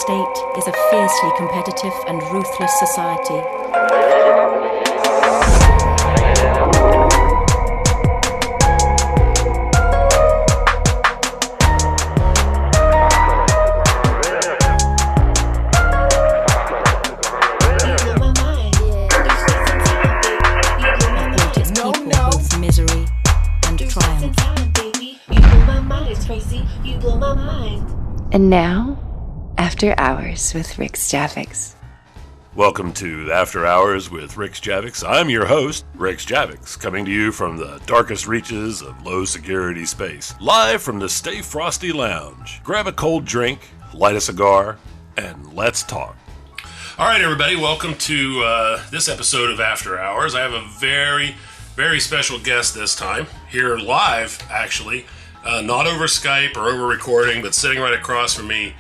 state is a fiercely competitive and ruthless society. And now, After Hours with Rixx Javix. Welcome to After Hours with Rixx Javix. I'm your host, Rixx Javix, coming to you from the darkest reaches of low-security space, live from the Stay Frosty Lounge. Grab a cold drink, light a cigar, and let's talk. All right, everybody, welcome to this episode of After Hours. I have a very, very special guest this time, here live, actually. Not over Skype or over recording, but sitting right across from me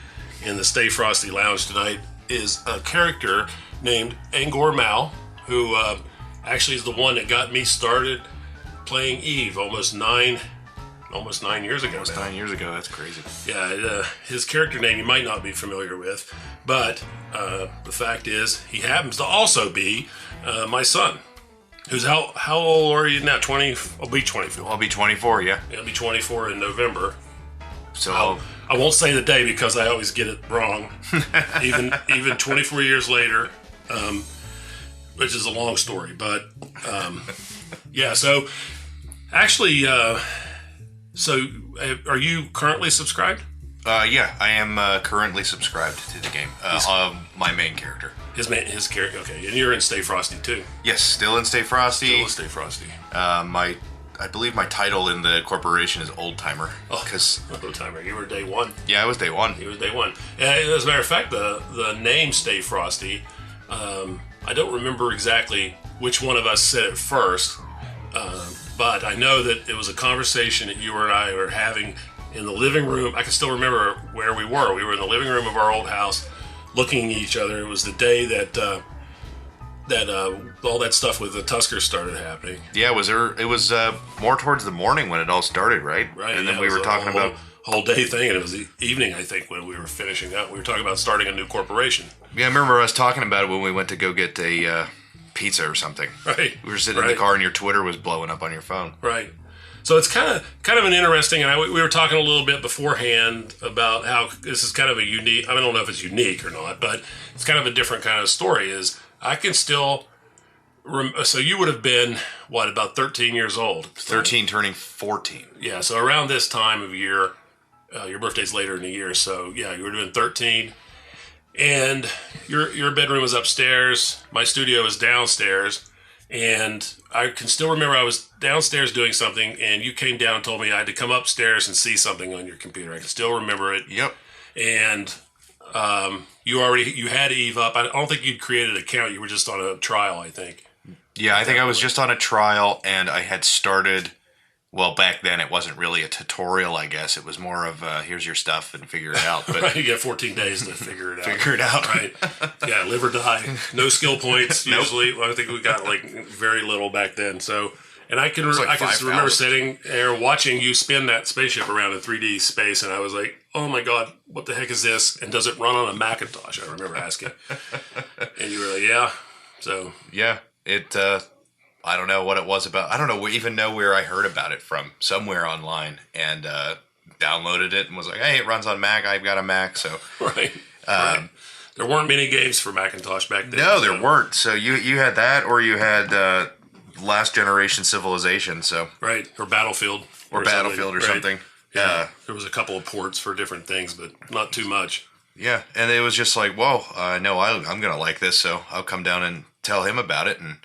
in the Stay Frosty Lounge tonight is a character named Angor Mau, who actually is the one that got me started playing Eve almost nine years ago. Almost 9 years ago, that's crazy. Yeah, his character name you might not be familiar with, but the fact is he happens to also be my son. Who's how old are you now? 20? I'll be 24. I'll be 24, yeah. I'll be 24 in November. So I won't say the day because I always get it wrong. even 24 years later, which is a long story. But yeah, so actually, so are you currently subscribed? Yeah, I am currently subscribed to the game. My main character. His character, okay. And you're in Stay Frosty too. Yes, still in Stay Frosty. Still in Stay Frosty. I believe my title in the corporation is Old Timer. Because Old Timer, you were day one. Yeah, I was day one. He was day one. And as a matter of fact, the name Stay Frosty, I don't remember exactly which one of us said it first, but I know that it was a conversation that you and I were having in the living room. I can still remember where we were. We were in the living room of our old house, looking at each other. It was the day that all that stuff with the Tuskers started happening. Yeah, it was more towards the morning when it all started, right? Right. And then we were talking about whole day thing, and it was the evening, I think, when we were finishing up. We were talking about starting a new corporation. Yeah, I remember us talking about it when we went to go get a pizza or something. Right. We were sitting in the car and your Twitter was blowing up on your phone. Right. So it's kind of an interesting, and we were talking a little bit beforehand about how this is kind of a unique, I don't know if it's unique or not, but it's kind of a different kind of story. Is I can still, so you would have been, what, about 13 years old? 13 turning 14. Yeah, so around this time of year, your birthday's later in the year, so yeah, you were doing 13, and your bedroom was upstairs, my studio is downstairs, and I can still remember I was downstairs doing something, and you came down and told me I had to come upstairs and see something on your computer. I can still remember it. Yep. And you had Eve up. I don't think you'd created an account. You were just on a trial, I think. Yeah, I think I was just on a trial, and I had started. Well, back then it wasn't really a tutorial, I guess. It was more of here's your stuff and figure it out. But you get 14 days to figure it out. Figure it out. Right. Yeah, live or die. No skill points, usually. Well, I think we got like very little back then. So, and I can remember sitting there watching you spin that spaceship around in 3D space, and I was like, oh my God, what the heck is this? And does it run on a Macintosh? I remember asking. And you were like, yeah. So. Yeah, it... I don't know what it was about. I don't even know where I heard about it from. Somewhere online, and downloaded it and was like, "Hey, it runs on Mac. I've got a Mac." So right. There weren't many games for Macintosh back then. No, there weren't. So you had that, or you had Last Generation Civilization. So right, or Battlefield, or something. Yeah, there was a couple of ports for different things, but not too much. Yeah, and it was just like, whoa, no, I'm gonna like this, so I'll come down and tell him about it. And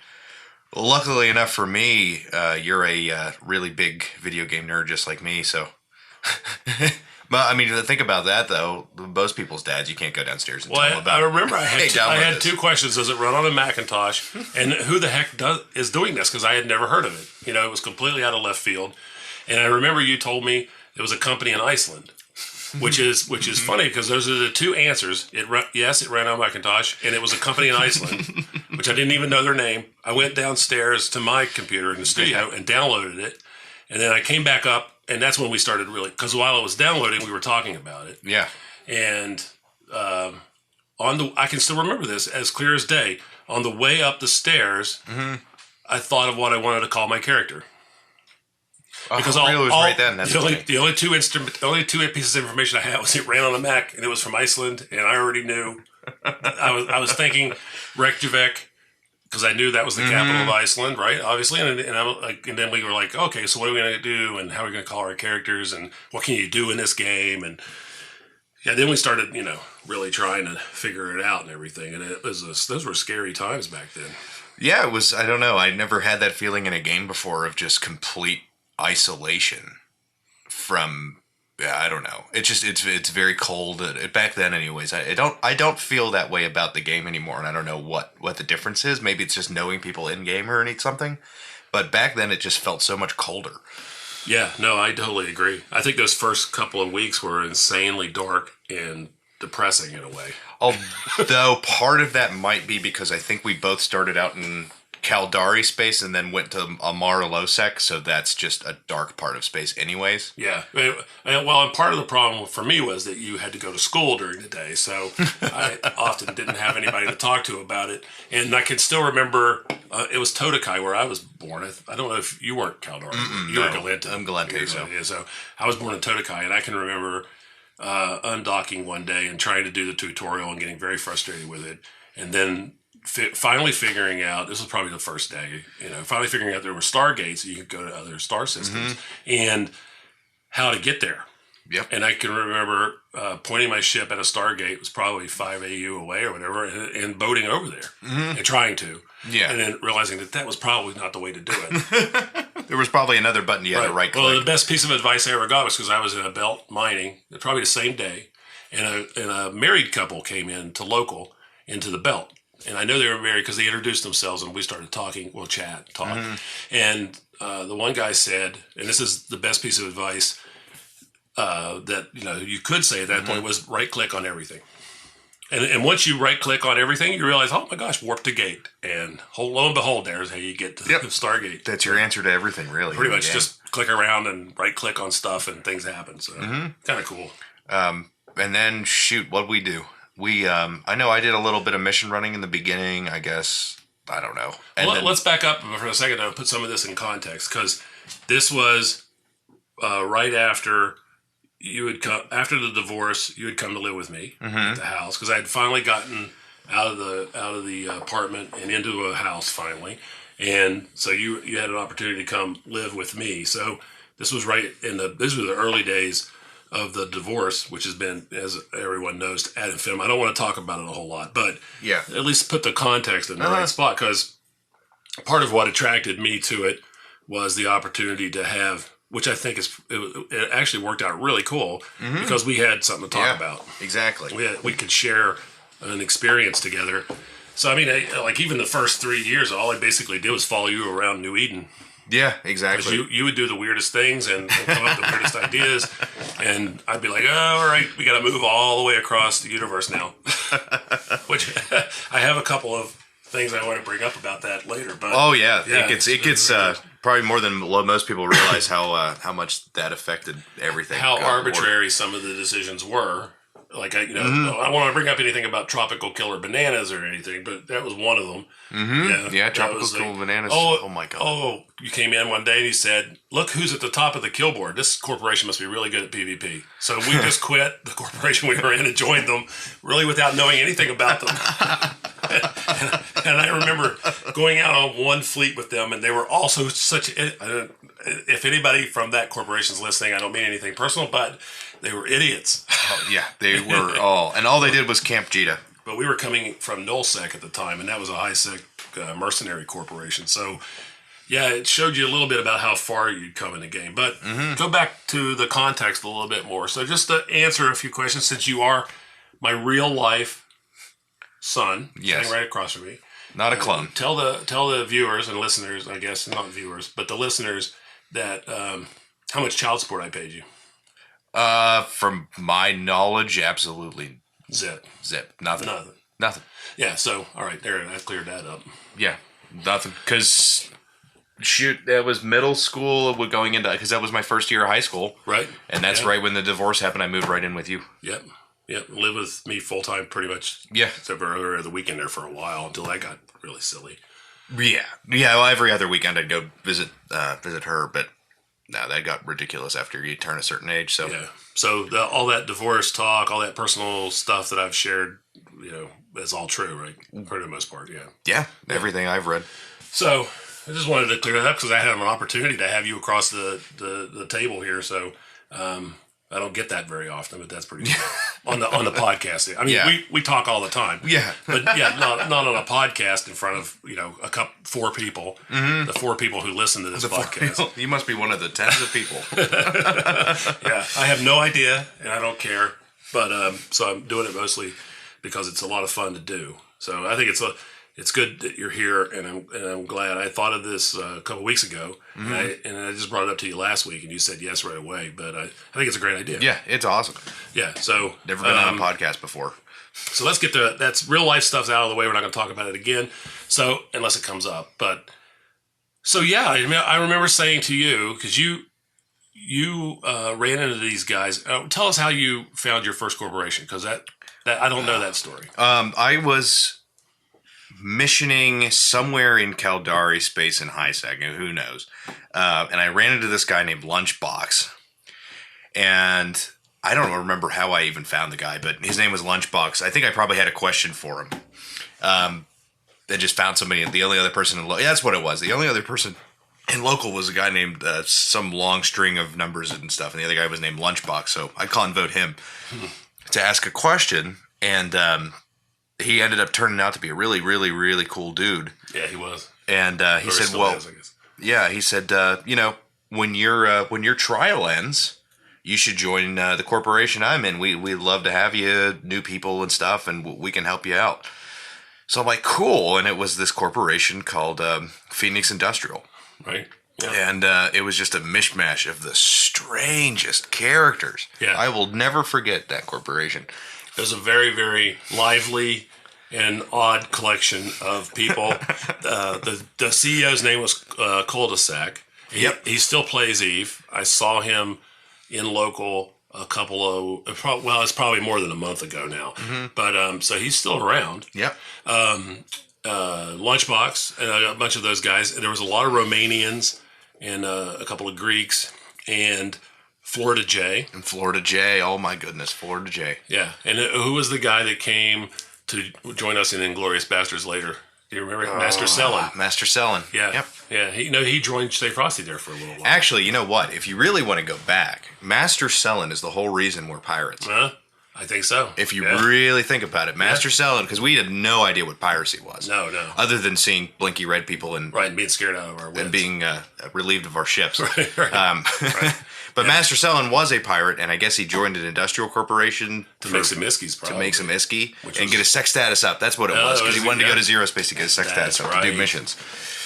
luckily enough for me, you're a really big video game nerd just like me, so. But I mean, think about that though. Most people's dads, you can't go downstairs and tell them about. I remember I had two questions. Does it run on a Macintosh? And who the heck is doing this? Because I had never heard of it. You know, it was completely out of left field. And I remember you told me it was a company in Iceland. Which is funny because those are the two answers. Yes, it ran on Macintosh, and it was a company in Iceland, which I didn't even know their name. I went downstairs to my computer in the studio and downloaded it, and then I came back up, and that's when we started really. Because while I was downloading, we were talking about it. Yeah, and I can still remember this as clear as day. On the way up the stairs, I thought of what I wanted to call my character. Because the only two pieces of information I had was it ran on a Mac and it was from Iceland, and I already knew. I was thinking Reykjavik because I knew that was the capital of Iceland, right? Obviously, and then we were like, okay, so what are we going to do, and how are we going to call our characters, and what can you do in this game, and then we started, really trying to figure it out and everything, and those were scary times back then. Yeah, it was. I don't know. I never had that feeling in a game before of just complete isolation from. Yeah, I don't know. It's very cold back then. Anyways, I don't feel that way about the game anymore, and I don't know what the difference is. Maybe it's just knowing people in game or something. But back then, it just felt so much colder. Yeah, no, I totally agree. I think those first couple of weeks were insanely dark and depressing in a way. Although part of that might be because I think we both started out in Kaldari space and then went to Amar Losek, so that's just a dark part of space anyways. Yeah. Well, and part of the problem for me was that you had to go to school during the day, so I often didn't have anybody to talk to about it. And I can still remember, it was Totokai where I was born. I don't know if you weren't Kaldari. You were Galenta. I'm Galenta, so I was born in Totokai, and I can remember undocking one day and trying to do the tutorial and getting very frustrated with it. And then finally figuring out, this was probably the first day, finally figuring out there were stargates, you could go to other star systems, and how to get there. Yep. And I can remember pointing my ship at a stargate, it was probably 5 AU away or whatever, and boating over there and trying to. Yeah. And then realizing that was probably not the way to do it. There was probably another button you had to right click. Well, the best piece of advice I ever got was because I was in a belt mining, probably the same day, and a married couple came into the belt. And I know they were married because they introduced themselves and we started talking. We'll talk. And the one guy said, and this is the best piece of advice that you could say at that point, was right click on everything. And once you right click on everything, you realize, oh my gosh, warp to gate. And lo and behold, there's how you get to the Stargate. That's your answer to everything, really. Pretty much just click around and right click on stuff and things happen. So kind of cool. And then what'd we do? I know I did a little bit of mission running in the beginning, I guess. I don't know. Let's back up for a second to put some of this in context, because this was right after you had come, after the divorce, you had come to live with me at the house, because I had finally gotten out of the apartment and into a house finally. And so you had an opportunity to come live with me. So this was these were the early days of the divorce, which has been, as everyone knows, ad infinitum. I don't want to talk about it a whole lot, but at least put the context in the right spot, because part of what attracted me to it was the opportunity to have, which I think it actually worked out really cool, because we had something to talk about. Exactly. We could share an experience together. So, I mean, like even the first 3 years, all I basically did was follow you around New Eden. Yeah, exactly. You would do the weirdest things and come up with the weirdest ideas, and I'd be like, oh, all right, we got to move all the way across the universe now. Which I have a couple of things I want to bring up about that later. But it gets probably more than most people realize how much that affected everything. How arbitrary some of the decisions were. Like, I don't want to bring up anything about tropical killer bananas or anything, but that was one of them. Tropical killer bananas. Oh my God. Oh, you came in one day and he said, look who's at the top of the kill board. This corporation must be really good at PvP. So we just quit the corporation we were in and joined them, really without knowing anything about them. and I remember going out on one fleet with them, and they were also if anybody from that corporation's listening, I don't mean anything personal, but they were idiots. They were all they did was Camp Jita. But we were coming from Nullsec at the time, and that was a high-sec mercenary corporation. So, it showed you a little bit about how far you'd come in the game. But go back to the context a little bit more. So just to answer a few questions, since you are my real-life son, sitting right across from me. Not a clone. Tell the viewers and listeners, I guess, not viewers, but the listeners, that how much child support I paid you. From my knowledge, absolutely. Zip. Nothing. Yeah, so, all right, there, I've cleared that up. Yeah, nothing. Because, that was middle school because that was my first year of high school. Right. And that's right when the divorce happened. I moved right in with you. Yep. Yep. Lived with me full time pretty much. Yeah. Except for the weekend there for a while until that got really silly. Yeah. Well, every other weekend I'd go visit her, but no, that got ridiculous after you turn a certain age. So yeah. So all that divorce talk, all that personal stuff that I've shared, is all true, right? For the most part, yeah. Yeah. Everything I've read. So I just wanted to clear that up because I had an opportunity to have you across the table here. So I don't get that very often, but that's pretty cool. on the podcast. I mean, we talk all the time. Yeah. But not on a podcast in front of, four people, the four people who listen to this podcast. You must be one of the tens of people. Yeah. I have no idea and I don't care. But, so I'm doing it mostly because it's a lot of fun to do. So I think it's good that you're here, and I'm glad. I thought of this a couple weeks ago, and I just brought it up to you last week, and you said yes right away. But I think it's a great idea. Yeah, it's awesome. Yeah, so never been on a podcast before. So let's get to that's real life stuff's out of the way. We're not going to talk about it again. So unless it comes up, but so yeah, I remember saying to you because you ran into these guys. Tell us how you found your first corporation because that I don't know that story. I was missioning somewhere in Caldari space in HiSec, who knows? And I ran into this guy named Lunchbox, and I don't remember how I even found the guy, but his name was Lunchbox. I think I probably had a question for him. I just found somebody, and the only other person in local, that's what it was. The only other person in local was a guy named some long string of numbers and stuff, and the other guy was named Lunchbox, so I call and vote him to ask a question, and he ended up turning out to be a really, really, really cool dude. Yeah, he was. And he said, "Well, yeah," he said, when your trial ends, you should join the corporation I'm in. We'd love to have you, new people and stuff, and we can help you out." So I'm like, cool. And it was this corporation called Phoenix Industrial, right? Yeah. And it was just a mishmash of the strangest characters. Yeah, I will never forget that corporation. It was a very, very lively and odd collection of people. The CEO's name was Cul-de-sac. He still plays Eve. I saw him in local a couple of, it's probably more than a month ago now. But so he's still around. Yep. Lunchbox and a bunch of those guys. There was a lot of Romanians and a couple of Greeks and Florida J. And Florida J. Oh, my goodness. Florida J. Yeah. And who was the guy that came to join us in Inglourious Basterds later? Do you remember? Master Sellin. Master Sellin. Yeah. Yep. Yeah. He joined Stay Frosty there for a little while. Actually, you know what? If you really want to go back, Master Sellin is the whole reason we're pirates. I think so. If you really think about it. Master Sellin, because we had no idea what piracy was. No. Other than seeing blinky red people and being scared out of our wits. And being relieved of our ships. Right. Right. But Master Sellin was a pirate, and I guess he joined an industrial corporation to make some Iskies, probably. To make some Iski and get his sex status up. That's what it was, because he wanted to go to Zero Space to get his sex status up to do missions.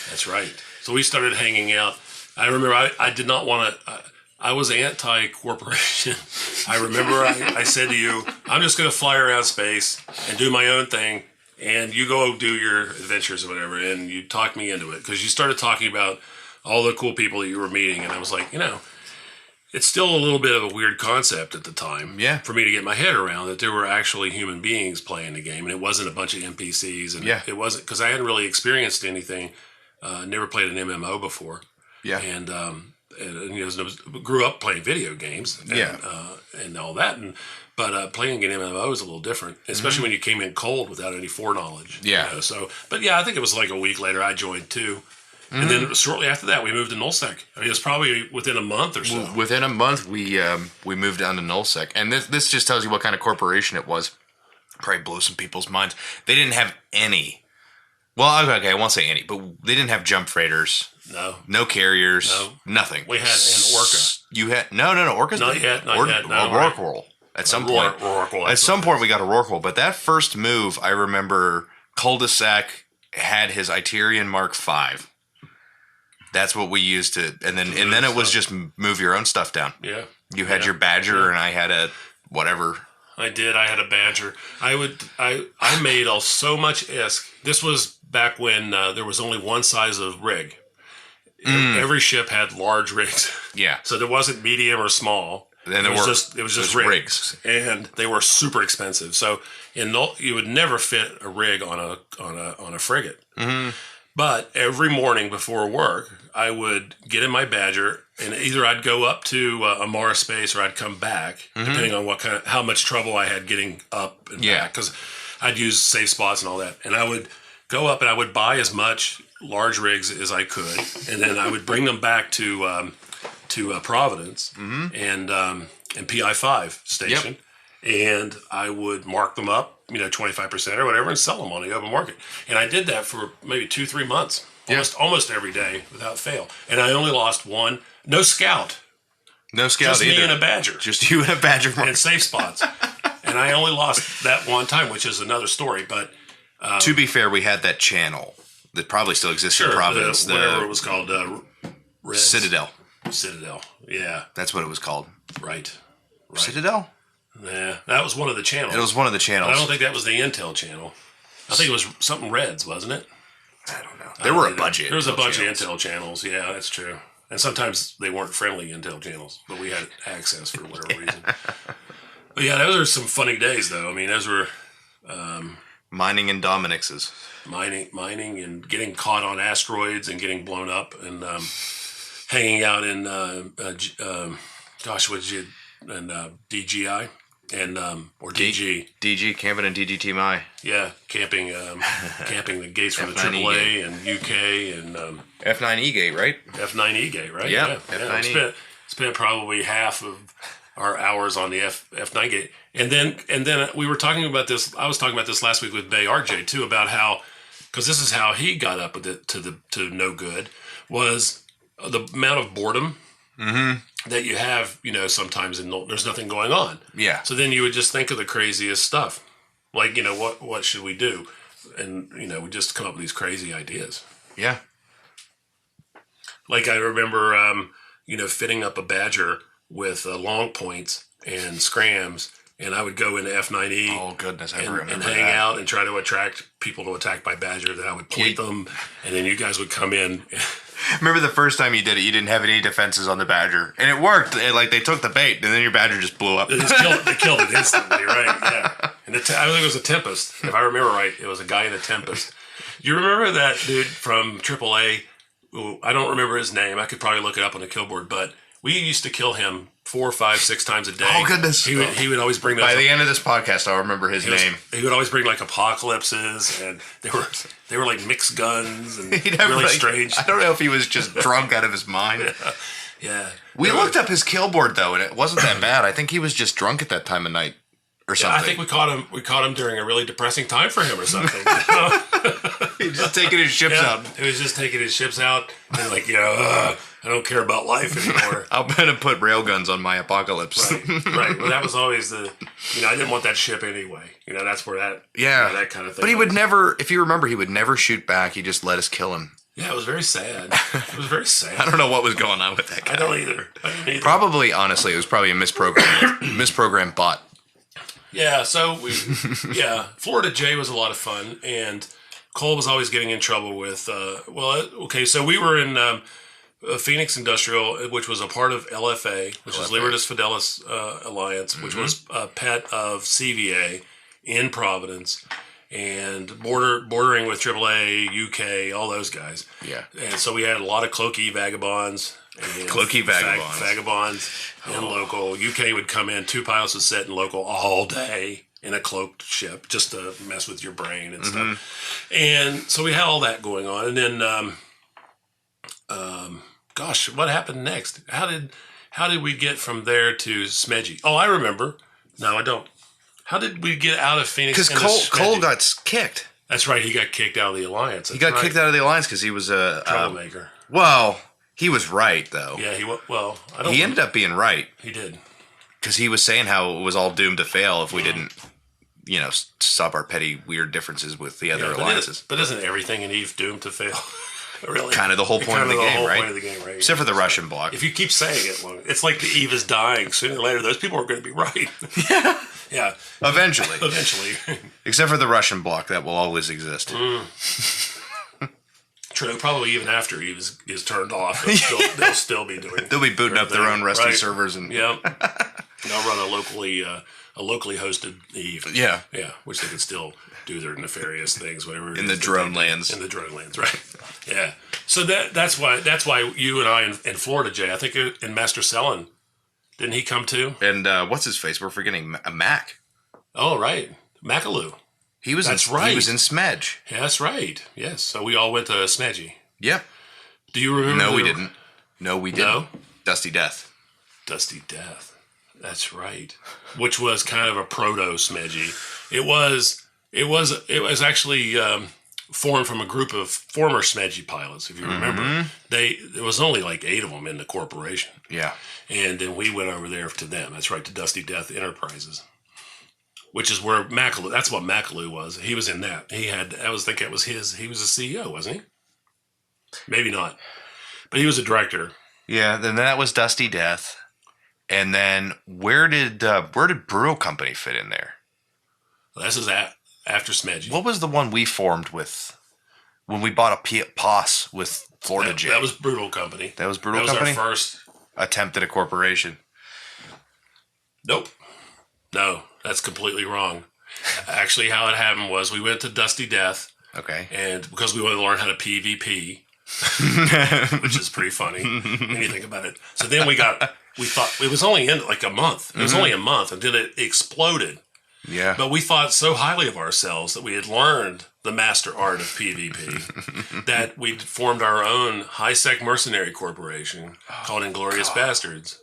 That's right. So we started hanging out. I remember I did not want to... I was anti-corporation. I remember I said to you, I'm just going to fly around space and do my own thing, and you go do your adventures or whatever, and you talked me into it, because you started talking about all the cool people that you were meeting, and I was like, it's still a little bit of a weird concept at the time for me to get my head around that there were actually human beings playing the game, and it wasn't a bunch of NPCs, and it wasn't, because I hadn't really experienced anything, never played an MMO before, and grew up playing video games, and all that, but playing an MMO is a little different, especially when you came in cold without any foreknowledge. I think it was like a week later I joined too. And then shortly after that, we moved to Nullsec. I mean, it was probably within a month or so. Within a month, we moved down to Nullsec. And this just tells you what kind of corporation it was. Probably blow some people's minds. They didn't have any. Well, okay, I won't say any, but they didn't have jump freighters. No carriers. No. Nothing. We had an Orca. You had no. Orca's not yet. Not yet. No, Rorqual. At some point. At some point, we got a Rorqual. But that first move, I remember Cul-de-sac had his Iterian Mark V. That's what we used to, and then it was just move your own stuff down. Yeah, you had your Badger, and I had a whatever. I did. I had a Badger. I made so much ISK. This was back when there was only one size of rig. Every ship had large rigs. Yeah. So there wasn't medium or small. Then it was just rigs, and they were super expensive. So you would never fit a rig on a frigate. Mm-hmm. But every morning before work, I would get in my Badger, and either I'd go up to a Mars space or I'd come back, depending on how much trouble I had getting up and back, because I'd use safe spots and all that. And I would go up and I would buy as much large rigs as I could, and then I would bring them back to Providence and PI5 station, and I would mark them up, 25% or whatever, and sell them on the open market. And I did that for maybe 2-3 months, almost every day without fail. And I only lost one. No scout. No scout just either. Just me and a Badger. Just you and a Badger. And safe spots. And I only lost that one time, which is another story. But to be fair, we had that channel that probably still exists in Providence. Whatever it was called. Citadel. Yeah. That's what it was called. Right. Citadel? Yeah, that was one of the channels. It was one of the channels. I don't think that was the Intel channel. I think it was something Reds, wasn't it? I don't know. There were a bunch of There was a bunch of Intel channels. Yeah, that's true. And sometimes they weren't friendly Intel channels, but we had access for whatever reason. But yeah, those are some funny days, though. I mean, those were... mining in Dominic's. Mining and getting caught on asteroids and getting blown up and hanging out in... DGI? And or DG, camping in DGTMI. Yeah, camping the gates from the AAA and UK and F9E gate, right? F9E gate, right? Yeah. F9E. Spent probably half of our hours on the F9 gate, and then we were talking about this. I was talking about this last week with Bay RJ too, about how, because this is how he got up with it to no good, was the amount of boredom. Mm-hmm. That you have, sometimes there's nothing going on. Yeah. So then you would just think of the craziest stuff. Like, what should we do? And, we just come up with these crazy ideas. Yeah. Like I remember, fitting up a Badger with long points and scrams, and I would go into F9E. Oh, goodness, I remember and hang out and try to attract people to attack my Badger. Then I would point them, and then you guys would come in. Remember the first time you did it, you didn't have any defenses on the Badger. And it worked. They took the bait, and then your Badger just blew up. They killed it instantly, right? Yeah. And I think it was a Tempest. If I remember right, it was a guy in a Tempest. You remember that dude from AAA? I don't remember his name. I could probably look it up on the kill board, but we used to kill him 4, 5, 6 times a day. Oh, goodness. He would always bring those. By the end of this podcast, I'll remember his name. He would always bring like apocalypses, and they were like mixed guns and really strange. I don't know if he was just drunk out of his mind. Yeah. We looked up his kill board though, and it wasn't that bad. I think he was just drunk at that time of night or something. I think we caught him. We caught him during a really depressing time for him or something. He was just taking his ships out. He was just taking his ships out, and I don't care about life anymore. I'm going to put railguns on my apocalypse. Right. Well, that was always I didn't want that ship anyway. That's where that, that kind of thing. But he would never, if you remember, he would never shoot back. He just let us kill him. Yeah, it was very sad. It was very sad. I don't know what was going on with that guy. I don't either. Probably, honestly, it was probably a misprogrammed bot. Yeah, so Florida J was a lot of fun, and Cole was always getting in trouble with, so we were in Phoenix Industrial, which was a part of LFA, which is Libertas Fidelis Alliance, which was a pet of CVA in Providence, and bordering with AAA, UK, all those guys. Yeah. And so we had a lot of cloaky vagabonds. Vagabonds in local. UK would come in, 2 pilots would sit in local all day in a cloaked ship just to mess with your brain and stuff. And so we had all that going on. And then, what happened next? How did we get from there to Smedgy? Oh, I remember. No, I don't. How did we get out of Phoenix? Because Cole got kicked. That's right. He got kicked out of the Alliance. He got kicked out of the Alliance because he was a troublemaker. Well, he was right though. Yeah, he ended up being right. He did. Because he was saying how it was all doomed to fail if we didn't, stop our petty weird differences with the other alliances. But isn't everything in Eve doomed to fail? Really? Kind of the whole point of the game, right? Point of the game, right? Except for the Russian bloc. If you keep saying it, it's like the Eve is dying. Sooner or later, those people are going to be right. Yeah. Eventually. Eventually. Except for the Russian bloc, that will always exist. True. Probably even after Eve is turned off, they'll still be doing. They'll be booting up their own Rusty servers and. Yeah. They'll run a locally hosted Eve. Yeah. Yeah, which they could still do their nefarious things, whatever. In the drone lands. In the drone lands, right? Yeah. So that's why you and I in Florida, Jay. I think in Master Selling, didn't he come too? And what's his face? We're forgetting Mac. Oh, right, Macaloo. He was. Right. He was in Smedge. Yeah, that's right. Yes. So we all went to Smedgy. Yep. Do you remember? No, we didn't. No, we didn't. No? Dusty Death. Dusty Death. That's right. Which was kind of a proto Smedgy. It was actually formed from a group of former Smedgy pilots, if you remember. There was only like 8 of them in the corporation. Yeah. And then we went over there to them. That's right, to Dusty Death Enterprises. Which is where Macaloo, that's what Macaloo was. He was in that. He was he was a CEO, wasn't he? Maybe not. But he was a director. Yeah, then that was Dusty Death. And then where did Brutal Company fit in there? Well, this is after Smedgy. What was the one we formed with when we bought a POS with Florida J? That was Brutal Company. That was Brutal Company? That was our first attempt at a corporation. Nope. No, that's completely wrong. Actually, how it happened was we went to Dusty Death. Okay. And because we wanted to learn how to PvP, which is pretty funny when you think about it. So then we thought it was only in like a month. It was only a month until it exploded. Yeah. But we thought so highly of ourselves that we had learned the master art of PvP that we formed our own high-sec mercenary corporation called Inglorious Bastards.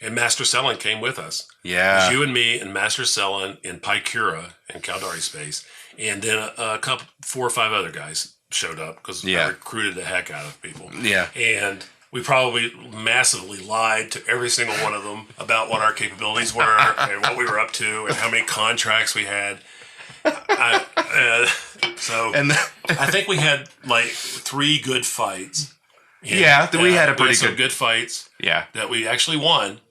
And Master Selling came with us. Yeah. It was you and me and Master Selling in Pykura in Caldari Space. And then a couple, 4 or 5 other guys showed up because I recruited the heck out of people. Yeah. And we probably massively lied to every single one of them about what our capabilities were and what we were up to and how many contracts we had. I think we had like 3 good fights. We had some good fights. Yeah. That we actually won.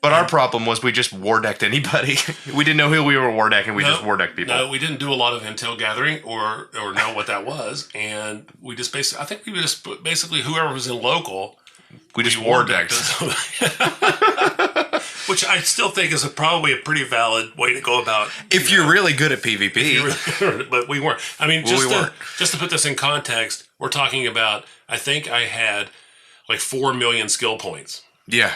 But our problem was we just war decked anybody. We didn't know who we were war decking. We just war decked people. No, we didn't do a lot of intel gathering or know what that was, and we just basically whoever was in local, we just war decked. Which I still think is probably a pretty valid way to go about. If you're really good at PvP, but we weren't. I mean, just to put this in context, we're talking about. I think I had like 4 million skill points. Yeah,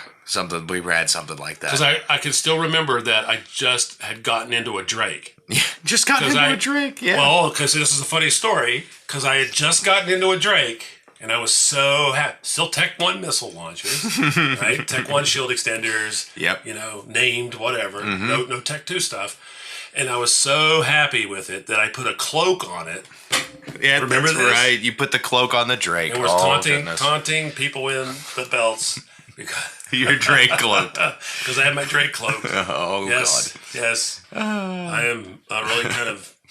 we had something like that. Because I can still remember that I just had gotten into a Drake. Yeah, just gotten into a Drake. Yeah. Well, because this is a funny story. Because I had just gotten into a Drake, and I was so happy. Still Tech 1 missile launchers, right? Tech 1 shield extenders. Yep. Named whatever. No Tech 2 stuff. And I was so happy with it that I put a cloak on it. Yeah, remember that's this? Right. You put the cloak on the Drake. And was taunting people in the belts. Because your Drake cloak. Because I had my Drake cloak. Oh, yes, God. Yes. I am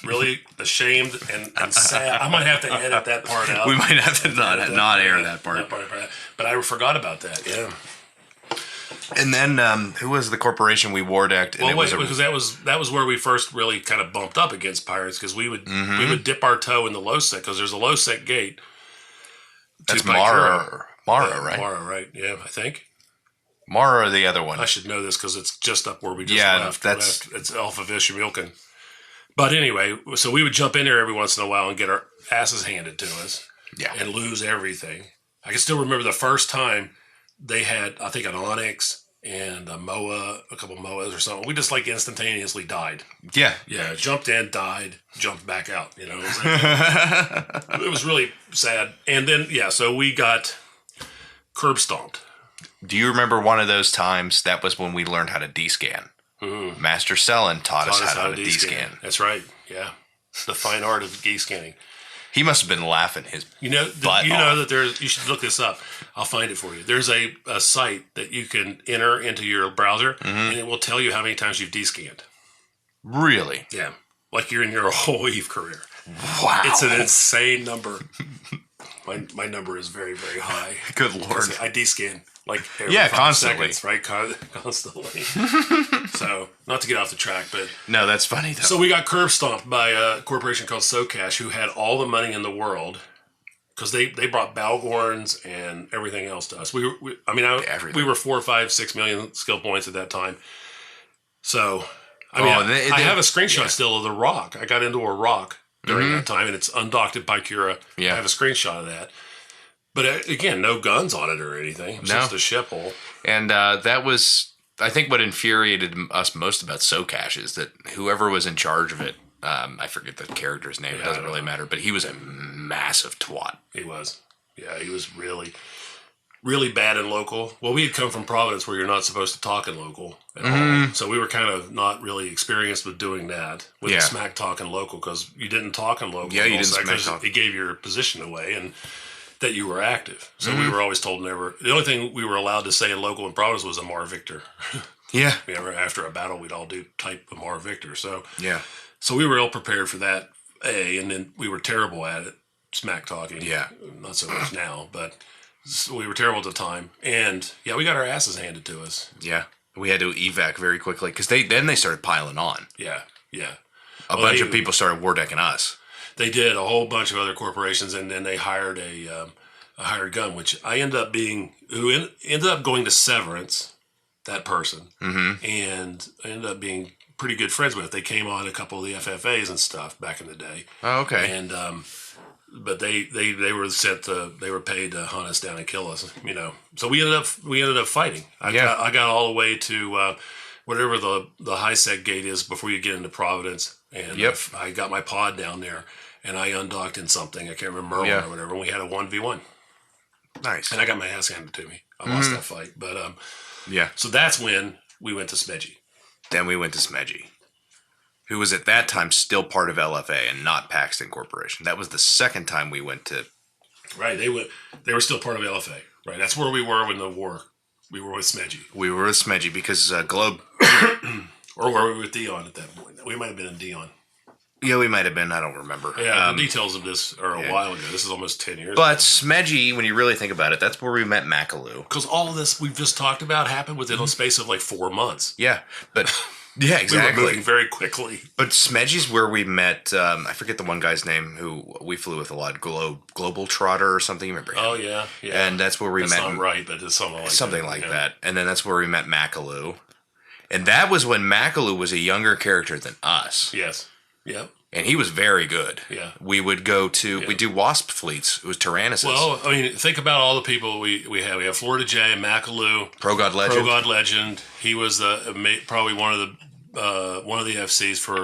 really ashamed and sad. I might have to edit that part out. We might have to not air that part. But I forgot about that, yeah. And then who was the corporation we war decked? Because that was where we first really kind of bumped up against pirates because we would dip our toe in the low sec because there's a low sec gate. That's Mara, right? Mara, right? Yeah, I think. Mara or the other one? I should know this because it's just up where we just left. It's Alpha Vishmilkin. But anyway, so we would jump in there every once in a while and get our asses handed to us. Yeah. And lose everything. I can still remember the first time they had, I think, an Onyx and a MOA, a couple MOAs or something. We just like instantaneously died. Yeah. Yeah. Jumped in, died, jumped back out. It was really sad. And then, so we got curb stomped. Do you remember one of those times? That was when we learned how to D-scan. Master Selin taught us how to D-scan. That's right. Yeah. The fine art of D-scanning. He must have been laughing his butt know that there's. You should look this up. I'll find it for you. There's a site that you can enter into your browser, and it will tell you how many times you've D-scanned. Really? Yeah, like you're in your whole Eve career. Wow, it's an insane number. My number is very, very high. Good Lord, I D-scan like every 5 constantly, seconds, right? Constantly. So, not to get off the track, but no, that's funny though. So we got curb stomped by a corporation called SoCash, who had all the money in the world because they brought Balgorns and everything else to us. We were 4, 5, 6 million skill points at that time, So, I mean, I have a screenshot yeah. still of the rock. I got into a rock during that time, and it's undocked by Cura. Yeah. I have a screenshot of that. But again, no guns on it or anything. It's just a ship hole. And that was, I think, what infuriated us most about Socash is that whoever was in charge of it, I forget the character's name. It doesn't really matter. But he was a massive twat. He was. Yeah, he was really, really bad in local. Well, we had come from Providence where you're not supposed to talk in local at all. So we were kind of not really experienced with doing that, with the smack talk in local, because you didn't talk in local. Yeah, you didn't smack talk. It gave your position away and that you were active. So we were always told never. The only thing we were allowed to say in local in Providence was Amar Victor. Yeah. After a battle, we'd all do type Amar Victor. So So we were ill prepared for that, and then we were terrible at it, smack talking. Yeah. Not so much now, but so we were terrible at the time. And, we got our asses handed to us. Yeah. We had to evac very quickly, because then they started piling on. Yeah. A bunch of people started war decking us. They did, a whole bunch of other corporations, and then they hired a hired gun, which I ended up going to Severance, that person, and I ended up being pretty good friends with. They came on a couple of the FFAs and stuff back in the day. Oh, okay. And but they were paid to hunt us down and kill us, So we ended up fighting. I got all the way to whatever the high sec gate is before you get into Providence, and I got my pod down there, and I undocked in something I can't remember or whatever. And we had a 1v1. Nice. And I got my ass handed to me. I lost that fight, but So that's when we went to Smedgy. Then we went to Smedgy, who was at that time still part of LFA and not Paxton Corporation. That was the second time we went to. Right, they were still part of LFA. Right, that's where we were when the war. We were with Smedgy. We were with Smedgy because Globe, or were we with Dion at that point? We might have been in Dion. Yeah, we might have been. I don't remember. Yeah, the details of this are a while ago. This is almost 10 years But ago. Smedgy, when you really think about it, that's where we met Macaloo. Because all of this we've just talked about happened within a space of like 4 months. Yeah, but yeah, exactly. We were moving very quickly. But Smedgy's where we met, I forget the one guy's name who we flew with a lot, Global Trotter or something. You remember him? Oh, yeah. And that's where we met. That's not right, but it's something like that. And then that's where we met Macaloo. And that was when Macaloo was a younger character than us. Yes. Yep. And he was very good. Yeah. We would go to, we do Wasp fleets. It was Tyrannuses. Well, I mean, think about all the people we have. We have Florida J, Macaloo. Pro God Legend. He was probably one of the FCs for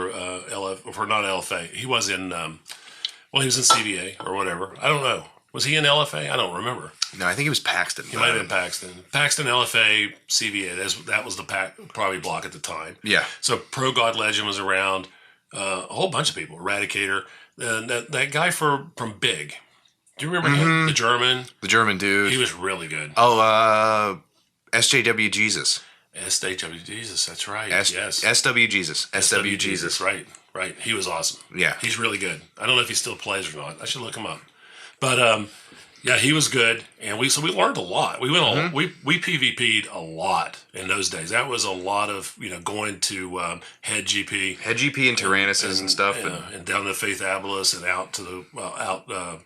not LFA. He was in, he was in CVA or whatever. I don't know. Was he in LFA? I don't remember. No, I think he was Paxton. He might have been Paxton. Paxton, LFA, CVA. That was the probably block at the time. Yeah. So Pro God Legend was around. A whole bunch of people. Eradicator. That guy from Big. Do you remember him? The German? The German dude. He was really good. Oh, SJW Jesus. SJW Jesus, that's right. Yes. SW Jesus. SW Jesus. Right. He was awesome. Yeah. He's really good. I don't know if he still plays or not. I should look him up. But he was good, and we learned a lot. We went we PvP'd a lot in those days. That was a lot of going to Head GP and Tyrannuses and stuff, and down to Faith Abylis and out to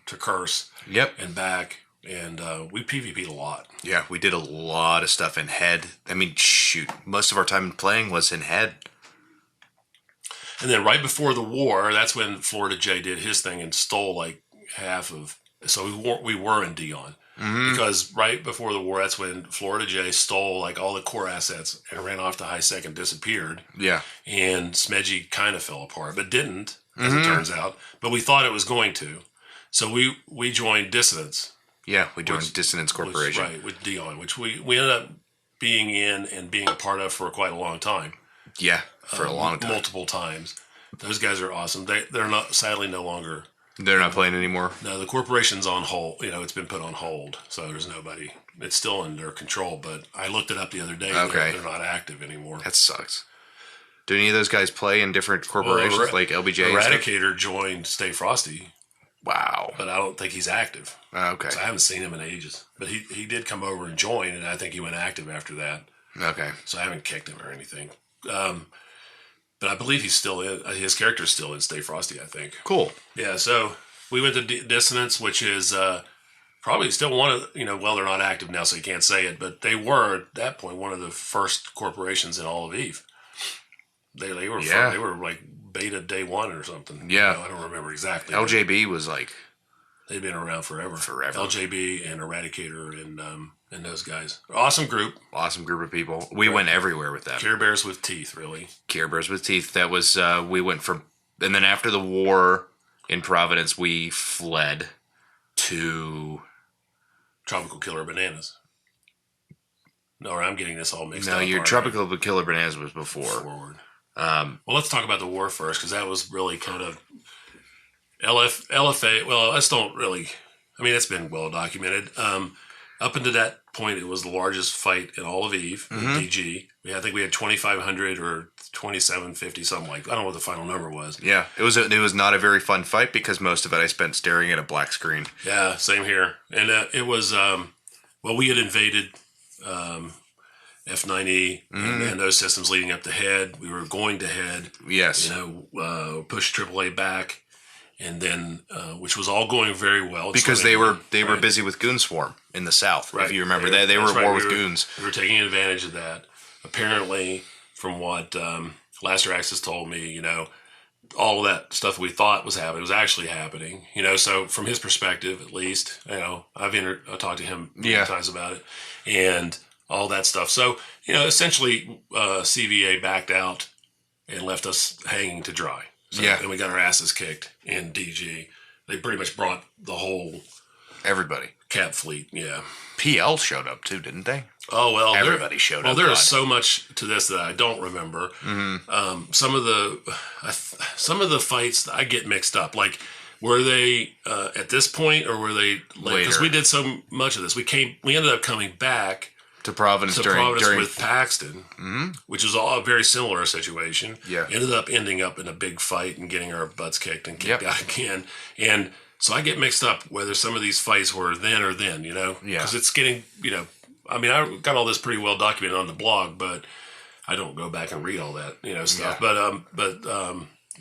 to Curse. Yep, and back, and we PvP'd a lot. Yeah, we did a lot of stuff in Head. I mean, shoot, most of our time playing was in Head. And then right before the war, that's when Florida J did his thing and stole like half of. So we were in Dion because right before the war, that's when Florida J stole like all the core assets and ran off to high sec and disappeared. Yeah, and Smedgy kind of fell apart, but didn't, as it turns out. But we thought it was going to, so we joined Dissonance. Yeah, we joined Dissonance Corporation, with Dion, which we ended up being in and being a part of for quite a long time. Yeah, for a long time, multiple times. Those guys are awesome. They're not sadly no longer. They're not playing anymore? No, the corporation's on hold. It's been put on hold, so there's nobody. It's still under control, but I looked it up the other day. Okay. They're not active anymore. That sucks. Do any of those guys play in different corporations like LBJ? Eradicator joined Stay Frosty. Wow. But I don't think he's active. Okay. So I haven't seen him in ages. But he did come over and join, and I think he went active after that. Okay. So I haven't kicked him or anything. But I believe he's still in. His character's still in Stay Frosty, I think. Cool. Yeah, so we went to Dissonance, which is probably still one of, well, they're not active now, so you can't say it, but they were, at that point, one of the first corporations in all of EVE. They were they were like beta day one or something. Yeah, I don't remember exactly. LJB was like they've been around forever. Forever. LJB and Eradicator and those guys. Awesome group. Awesome group of people. We went everywhere with them. Care Bears with teeth, really. Care Bears with teeth. That was we went from, and then after the war in Providence, we fled to Tropical Killer Bananas. No, I'm getting this all mixed up. No, your Tropical Killer Bananas was before. Forward. Well, let's talk about the war first, because that was really kind of LFA. Well, let's don't really. I mean, it's been well documented. Up until that point, it was the largest fight in all of Eve, DG. I think we had 2,500 or 2,750, something like that. I don't know what the final number was. Yeah, it was not a very fun fight because most of it I spent staring at a black screen. Yeah, same here. And it was, well, we had invaded F9E and those systems leading up to Head. We were going to Head. Yes. Push AAA back. And then, which was all going very well. Because they were busy with Goon Swarm in the south. Right. If you remember, they were at war with goons. We were taking advantage of that. Apparently, from what Laster Axis told me, all of that stuff we thought was happening was actually happening. So from his perspective, at least, I've talked to him many times about it, and all that stuff. So essentially, CVA backed out and left us hanging to dry. So, and we got our asses kicked in DG. They pretty much brought the whole everybody Cap fleet. Yeah, PL showed up too, didn't they? Oh well, everybody showed up. Well, there is so much to this that I don't remember. Mm-hmm. Some of the fights I get mixed up. Like, were they at this point, or were they later? Because we did so much of this. We ended up coming back to Providence during with Paxton, which was all a very similar situation. Yeah, ending up in a big fight and getting our butts kicked and kicked out again. And so I get mixed up whether some of these fights were then or then, Yeah, because it's getting, I mean, I got all this pretty well documented on the blog, but I don't go back and read all that, stuff. Yeah. But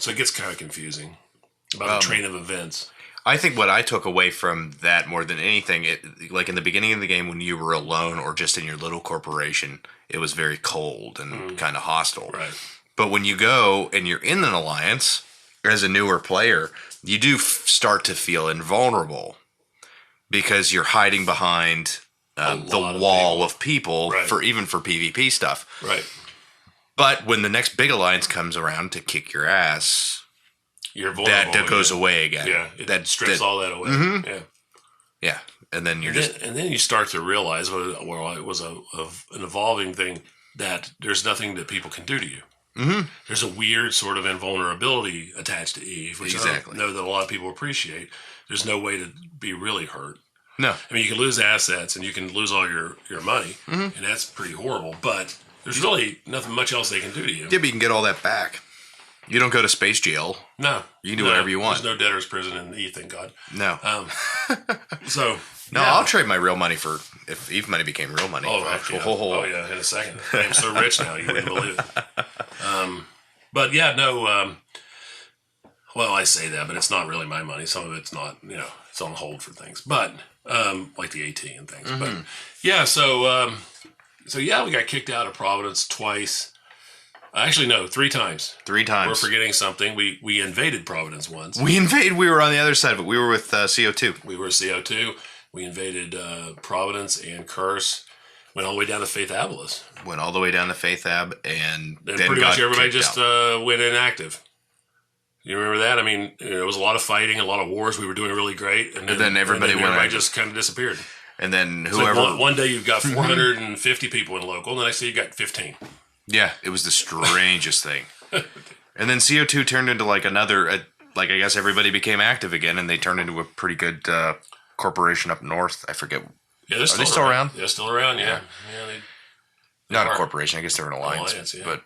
so it gets kind of confusing about the train of events. I think what I took away from that more than anything, like in the beginning of the game when you were alone or just in your little corporation, it was very cold and kind of hostile. Right. But when you go and you're in an alliance as a newer player, you do start to feel invulnerable because you're hiding behind the wall of people for even for PvP stuff. Right. But when the next big alliance comes around to kick your ass, that goes away again. Yeah, that strips all that away. Mm-hmm. Yeah, and then and then you start to realize, well, it was an evolving thing, that there's nothing that people can do to you. Mm-hmm. There's a weird sort of invulnerability attached to Eve, which I know that a lot of people appreciate. There's no way to be really hurt. No, I mean, you can lose assets and you can lose all your money, and that's pretty horrible. But there's really nothing much else they can do to you. Yeah, but you can get all that back. You don't go to space jail. No. You can do whatever you want. There's no debtor's prison in Eve, thank God. No. No, I'll trade my real money for, if Eve money became real money. Oh, right. Oh, yeah, in a second. I'm so rich now, you wouldn't believe it. But yeah, no, well, I say that, but it's not really my money. Some of it's not, it's on hold for things. But, like the AT and things. Mm-hmm. But, yeah, so we got kicked out of Providence twice. Actually, no, 3 times. 3 times. We're forgetting something. We invaded Providence once. We were on the other side of it. We were with CO2. We were CO2. We invaded Providence and Curse. Went all the way down to Faith Abilis. Went all the way down to Faith Ab, and then pretty much everybody just went inactive. You remember that? I mean, it was a lot of fighting, a lot of wars. We were doing really great. And then everybody just kind of disappeared. And then whoever... So one day you've got 450 people in local, and the next day you got 15. Yeah, it was the strangest thing. And then CO2 turned into like another, I guess everybody became active again, and they turned into a pretty good corporation up north. I forget. Yeah, Are they still around? They're still around, yeah. Not a corporation. I guess they're an alliance. Yeah. But,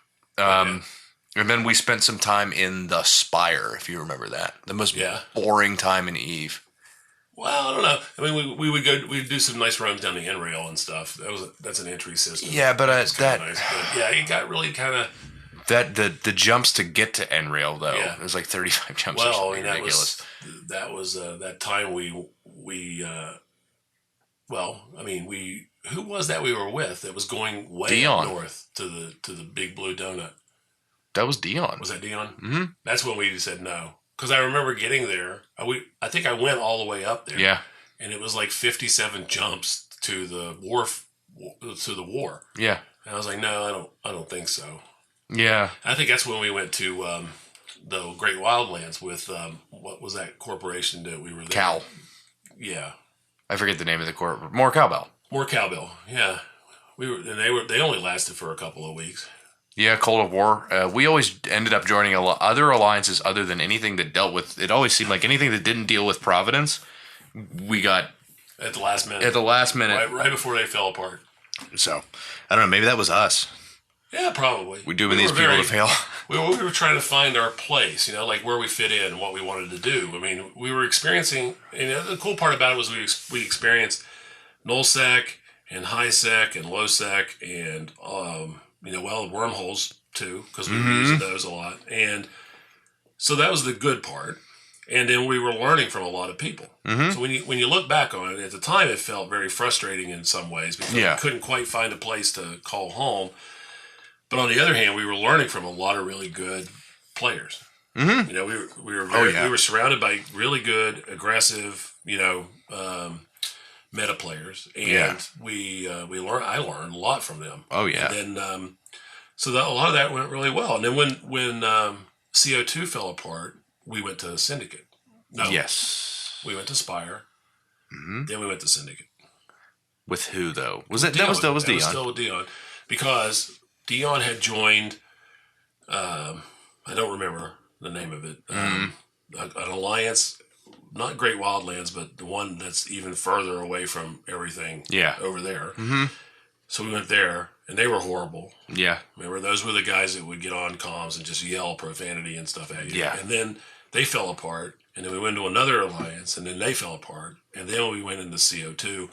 and then we spent some time in the Spire, if you remember that. The most boring time in Eve. Well, I don't know. I mean, we'd do some nice runs down the N rail and stuff. That's an entry system. Yeah, but nice. But it got really kind of the jumps to get to N rail though. Yeah. It was like 35 jumps. Well, or something ridiculous. That was that time we who was that we were with that was going way up north to the Big Blue Donut? That was Dion. Was that Dion? Mm-hmm. That's when we said no. Because I remember getting there. I think I went all the way up there. Yeah. And it was like 57 jumps to the war. Yeah. And I was like, no, I don't think so. Yeah. I think that's when we went to the Great Wildlands with what was that corporation that we were there? Cal. Yeah. I forget the name of the corp. More Cowbell. More Cowbell. Yeah. They only lasted for a couple of weeks. Yeah, Cold of War. We always ended up joining other alliances other than anything that dealt with. It always seemed like anything that didn't deal with Providence, we got at the last minute. At the last minute, right before they fell apart. So I don't know. Maybe that was us. Yeah, probably. We're doing these people to fail. We were trying to find our place, like where we fit in, what we wanted to do. I mean, we were experiencing, and the cool part about it was we experienced nullsec and highsec and lowsec and wormholes too, because we were using those a lot, and so that was the good part. And then we were learning from a lot of people. Mm-hmm. So when you look back on it, at the time it felt very frustrating in some ways because we couldn't quite find a place to call home. But on the other hand, we were learning from a lot of really good players. Mm-hmm. We were surrounded by really good, aggressive, meta players, and I learned a lot from them. Oh yeah. And then a lot of that went really well. And then when CO2 fell apart, we went to Syndicate. No. Yes. We went to Spire. Mm-hmm. Then we went to Syndicate. With who though? That was Dion? That was still with Dion, because Dion had joined. I don't remember the name of it. An alliance, not Great Wildlands, but the one that's even further away from everything. Yeah. Over there. Mm-hmm. So we went there, and they were horrible. Yeah. Remember, those were the guys that would get on comms and just yell profanity and stuff at you. Yeah. And then they fell apart, and then we went to another alliance, and then they fell apart, and then we went into CO2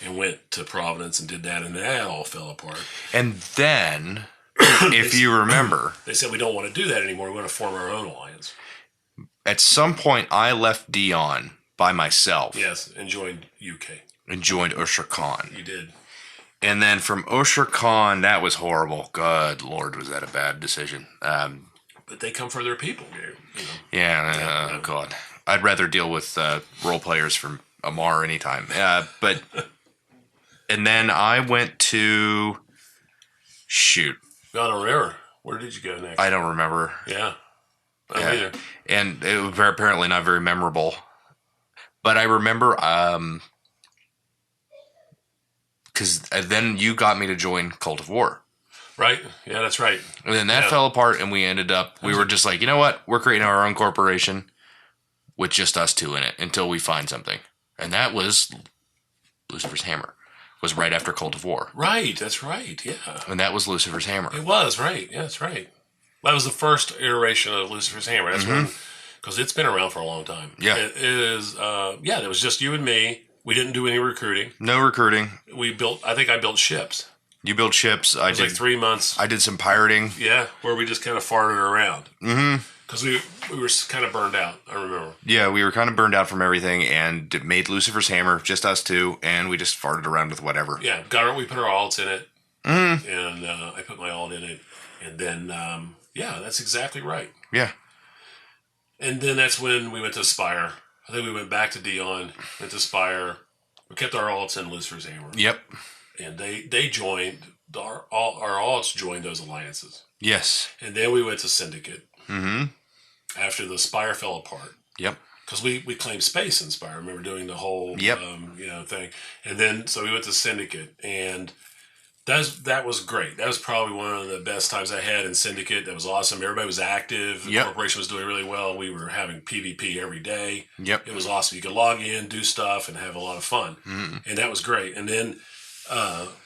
and went to Providence and did that, and that all fell apart. And then, if you remember, they said we don't want to do that anymore. We want to form our own alliance. At some point, I left Dion by myself. Yes, and joined UK. And joined Usher Khan. You did. And then from Usher Khan, that was horrible. Good Lord, was that a bad decision. But they come for their people, Yeah, God. I'd rather deal with role players from Amar anytime. And then I went to... Shoot. I don't remember. Where did you go next? I don't remember. Yeah. I don't either. And it was apparently not very memorable. But I remember... because then you got me to join Cult of War. Right. Yeah, that's right. And then that fell apart, and we ended up... We were just like, you know what? We're creating our own corporation with just us two in it until we find something. And that was Lucifer's Hammer. Was right after Cult of War. Right. That's right. Yeah. And that was Lucifer's Hammer. It was, right. Yeah, that's right. That was the first iteration of Lucifer's Hammer. That's when... Because it's been around for a long time. Yeah. It is... it was just you and me. We didn't do any recruiting. No recruiting. I think I built ships. You built ships. I did like 3 months. I did some pirating. Yeah, where we just kind of farted around. Mm-hmm. Because we were kind of burned out, I remember. Yeah, we were kind of burned out from everything and made Lucifer's Hammer, just us two, and we just farted around with whatever. Yeah, we put our alts in it, and I put my alt in it, and then, that's exactly right. Yeah. And then that's when we went to Spire. I think we went back to Dion, went to Spire. We kept our alts in Lucifer's Hammer. Yep. And they joined, our alts joined those alliances. Yes. And then we went to Syndicate. Mm-hmm. After the Spire fell apart. Yep. Because we claimed space in Spire. I remember doing the whole thing. And then, so we went to Syndicate. And that was great. That was probably one of the best times I had in Syndicate. That was awesome. Everybody was active. The corporation was doing really well. We were having PvP every day. Yep. It was awesome. You could log in, do stuff, and have a lot of fun. Mm-hmm. And that was great. And then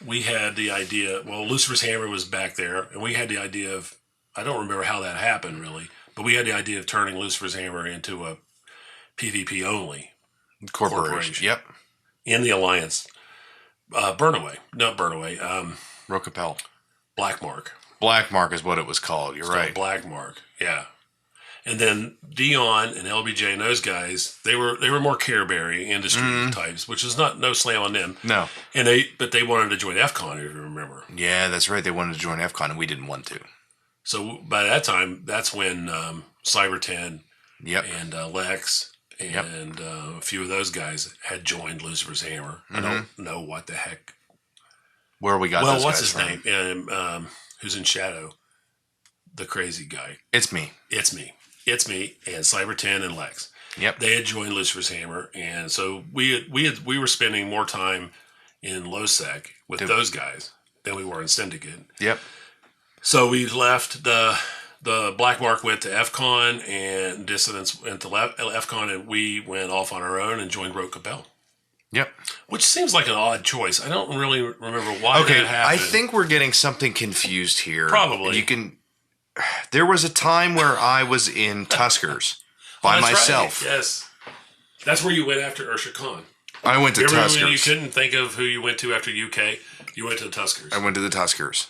we had the idea, Lucifer's Hammer was back there, and we had the idea of, I don't remember how that happened really, but we had the idea of turning Lucifer's Hammer into a PvP only corporation. Yep. In the Alliance. Burnaway. Not Burnaway. Rocapel. Blackmark. Blackmark is what it was called. You're right. Blackmark. Yeah. And then Dion and LBJ and those guys, they were more Careberry industry types, which is no slam on them. No. But they wanted to join FCON, if you remember. Yeah, that's right. They wanted to join FCON, and we didn't want to. So by that time, that's when Cyber 10 Yep. and Lex Yep. and a few of those guys had joined Lucifer's Hammer. I don't know what the heck. Where we got Well, those what's guys his from. name? And who's in Shadow? The crazy guy. It's me. It's me. It's me and Cyber 10 and Lex. Yep. They had joined Lucifer's Hammer, and so we were spending more time in Losec with those guys than we were in Syndicate. Yep. So we left the Black Mark went to FCon, and Dissidents went to FCon, and we went off on our own and joined Rote Capel. Yep. Which seems like an odd choice. I don't really remember why that happened. I think we're getting something confused here. Probably. You can. There was a time where I was in Tuskers by that's myself. Right. Yes. That's where you went after Ursha Khan. I went to Remember Tuskers. when you couldn't think of who you went to after UK? You went to the Tuskers. I went to the Tuskers.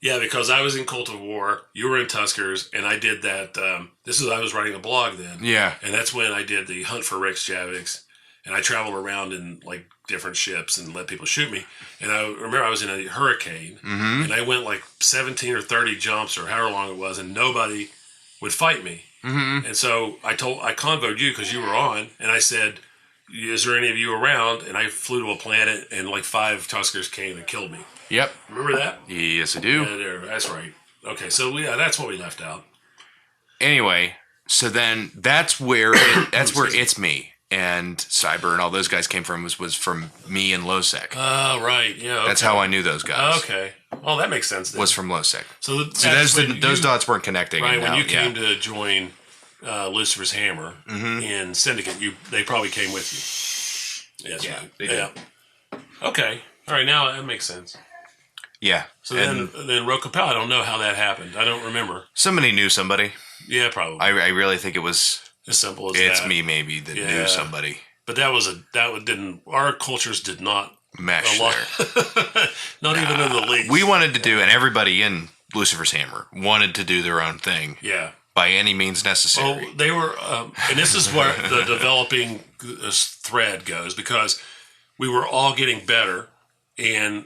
Yeah, because I was in Cult of War, you were in Tuskers, and I did that. I was writing a blog then. Yeah. And that's when I did the hunt for Rixx Javix, and I traveled around in like different ships and let people shoot me. And I remember I was in a hurricane, and I went like 17 or 30 jumps or however long it was, and nobody would fight me. And so I convoed you because you were on, and I said, "Is there any of you around?" And I flew to a planet, and like 5 Tuskers came and killed me. Yep. Remember that? Yes, I do. Yeah, that's right. Okay, so that's what we left out. Anyway, so then that's where It's Me and Cyber and all those guys came from was from me and Losec. Oh, right. Yeah. Okay. That's how I knew those guys. Okay. Well, that makes sense then. Was from Losec. So those dots weren't connecting. Right, and when now, you came to join Lucifer's Hammer in Syndicate, they probably came with you. Yes, Yeah, right. they did. Yeah. Okay. All right, now that makes sense. Yeah. So then Rote Capel, I don't know how that happened. I don't remember. Somebody knew somebody. Yeah, probably. I really think it was as simple as It's that. Me maybe that knew somebody. But our cultures did not Mesh there. not even in the league. We wanted to do, and everybody in Lucifer's Hammer wanted to do their own thing. Yeah. By any means necessary. Well, they were, and this is where the developing thread goes, because we were all getting better in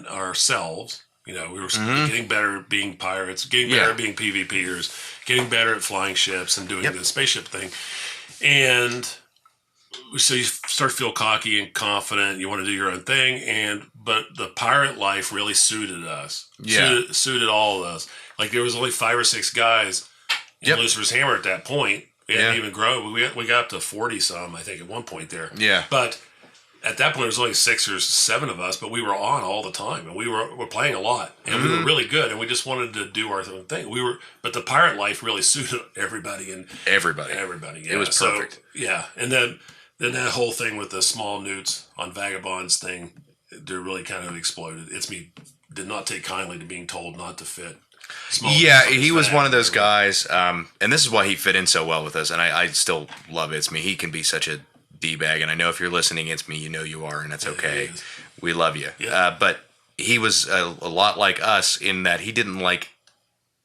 ourselves. You know, we were getting better at being pirates, getting better at being PvPers, getting better at flying ships and doing the spaceship thing. And so you start to feel cocky and confident. You want to do your own thing, but the pirate life really suited us. Yeah, suited all of us. Like there was only 5 or 6 guys in Lucifer's Hammer at that point. We hadn't even grown. We got up to 40 some, I think, at one point there. Yeah, but at that point, there was only 6 or 7 of us, but we were on all the time, and we were playing a lot, and we were really good, and we just wanted to do our own thing. But the pirate life really suited everybody, and everybody. Yeah. It was perfect. So, yeah, and then that whole thing with the small newts on Vagabonds thing, they really kind of exploded. It's Me did not take kindly to being told not to fit. He was one of those guys, and this is why he fit in so well with us, and I still love It's Me. He can be such a D-bag, and I know if you're listening, It's Me, you know you are, and that's okay. We love you. Yeah. But he was a lot like us in that he didn't like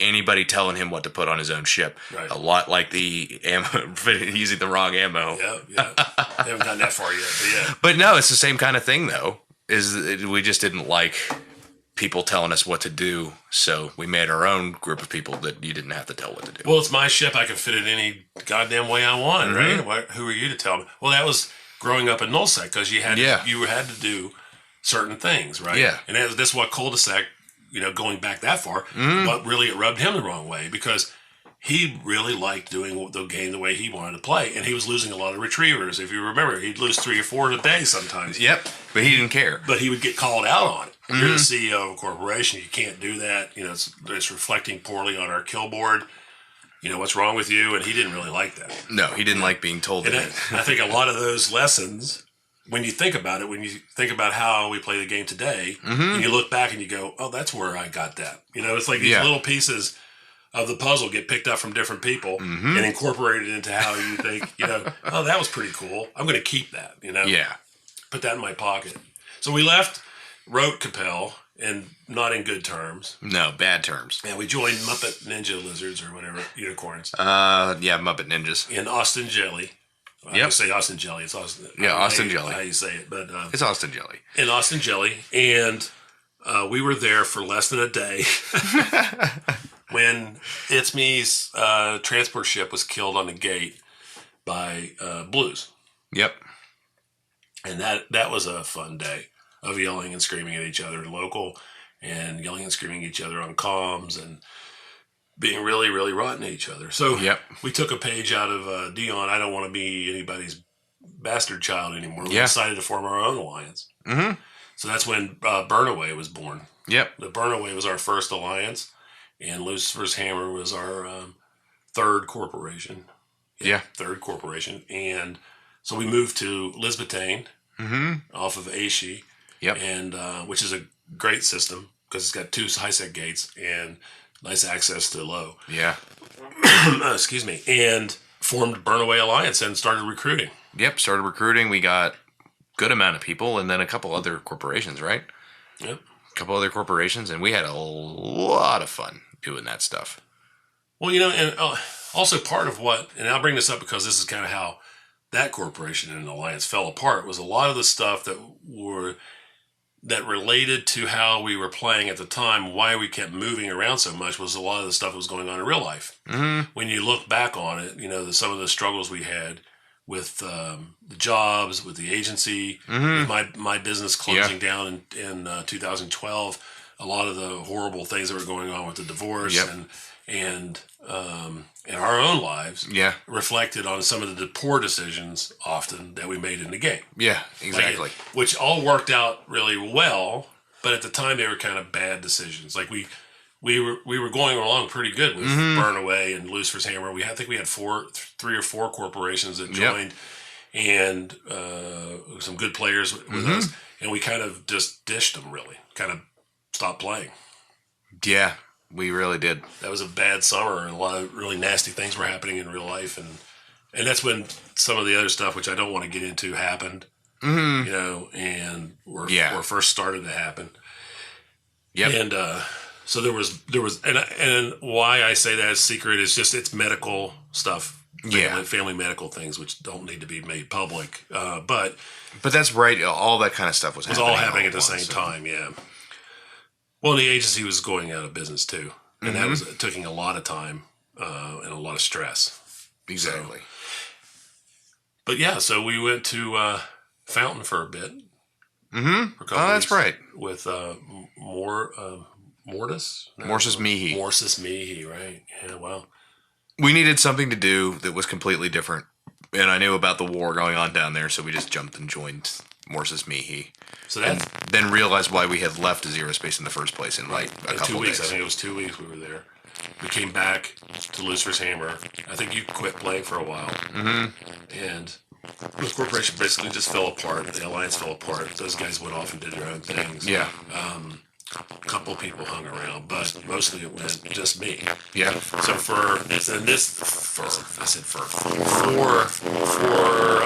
anybody telling him what to put on his own ship. Right. A lot like the ammo, using the wrong ammo. Yeah. I haven't gotten that far yet, but yeah. But no, it's the same kind of thing, though, we just didn't like people telling us what to do, so we made our own group of people that you didn't have to tell what to do. Well, it's my ship. I can fit it any goddamn way I want, right? Who are you to tell me? Well, that was growing up in Nullsec, because you had to do certain things, right? Yeah. And this is what Cul-de-sac, going back that far, but really it rubbed him the wrong way, because he really liked doing the game the way he wanted to play, and he was losing a lot of retrievers. If you remember, he'd lose 3 or 4 a day sometimes. Yep, but he didn't care. But he would get called out on it. You're the CEO of a corporation. You can't do that. It's reflecting poorly on our kill board. What's wrong with you? And he didn't really like that. No, he didn't like being told that. I think a lot of those lessons, when you think about it, when you think about how we play the game today, and you look back and you go, oh, that's where I got that. It's like these little pieces of the puzzle get picked up from different people and incorporated into how you think, oh, that was pretty cool. I'm going to keep that, Yeah. Put that in my pocket. So we left Rote Capel, and not in good terms. No, bad terms. And we joined Muppet Ninja Lizards, or whatever, unicorns. Muppet Ninjas. In Austin Jelly. I say Austin Jelly. It's Austin. Yeah, Austin Jelly. How you say it, but it's Austin Jelly. In Austin Jelly, and we were there for less than a day. when It's Me's transport ship was killed on the gate by Blues. Yep. And that was a fun day of yelling and screaming at each other local and yelling and screaming at each other on comms and being really, really rotten at each other. So we took a page out of Dion. I don't want to be anybody's bastard child anymore. We decided to form our own alliance. Mm-hmm. So that's when Burnaway was born. Yep. The Burnaway was our first alliance, and Lucifer's Hammer was our third corporation. Third corporation. And so we moved to Lisbethane off of Aishi, and which is a great system because it's got 2 high-sec gates and nice access to low. Yeah. Excuse me. And formed Burnaway Alliance and started recruiting. Yep, started recruiting. We got good amount of people and then a couple other corporations, right? Yep. A couple other corporations, and we had a lot of fun doing that stuff. Well, and also part of what, and I'll bring this up because this is kind of how that corporation and alliance fell apart, was a lot of the stuff that related to how we were playing at the time, why we kept moving around so much, was a lot of the stuff that was going on in real life. Mm-hmm. When you look back on it, some of the struggles we had with the jobs, with the agency, with my business closing down in 2012, a lot of the horrible things that were going on with the divorce and our own lives reflected on some of the poor decisions often that we made in the game. Yeah, exactly. Which all worked out really well, but at the time they were kind of bad decisions. Like we were going along pretty good with Burnaway and Lucifer's Hammer. I think we had 3 or 4 corporations that joined, and some good players with us, and we kind of just dished them. Really, kind of stopped playing. Yeah, we really did. That was a bad summer, and a lot of really nasty things were happening in real life, and that's when some of the other stuff, which I don't want to get into, happened. And were first started to happen. And so there was, and why I say that is secret is just it's medical stuff, family medical things, which don't need to be made public. But that's right. All that kind of stuff was all happening at the same time. Yeah. Well, the agency was going out of business too, and that was taking a lot of time and a lot of stress. Exactly. So we went to Fountain for a bit. That's right. With Mortis Mihi, right? Yeah, well, we needed something to do that was completely different, and I knew about the war going on down there, so we just jumped and joined Mortis Mihi. So and then realized why we had left Zero Space in the first place in like a couple 2 weeks. days. I think it was 2 weeks we were there. We came back to Lucifer's Hammer. I think you quit playing for a while, and the corporation basically just fell apart. The alliance fell apart. Those guys went off and did their own things. Yeah. A couple people hung around, but mostly it was just me. Yeah. So for I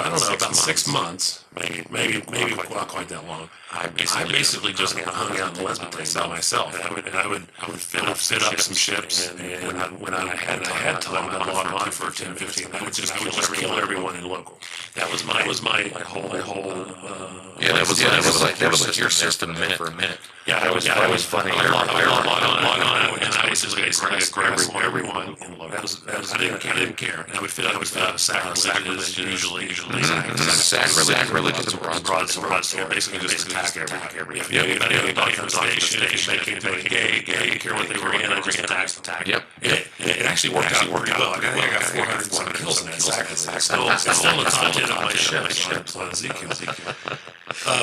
don't know, about 6 months, maybe not quite that long. I basically just hung out in the lesbian thing by myself, and I would fit up some ships, and when I had time, I'd log on for 10, 15 minutes, and I would just kill everyone in local. That was my whole. That was like your system for a minute. Yeah, that was funny. I log on, and I was just basically grab everyone in local. I didn't care. And I would fit up a sacrilege, usually sacrilege is broadsword. Basically just attack everyone. If anybody comes on station, they came to make gay, didn't care what they were in, I just attacked. Yep. It actually worked out pretty well. I got 400 and some kills in that sacrilege. Still the top 10 of my ships on ZQ.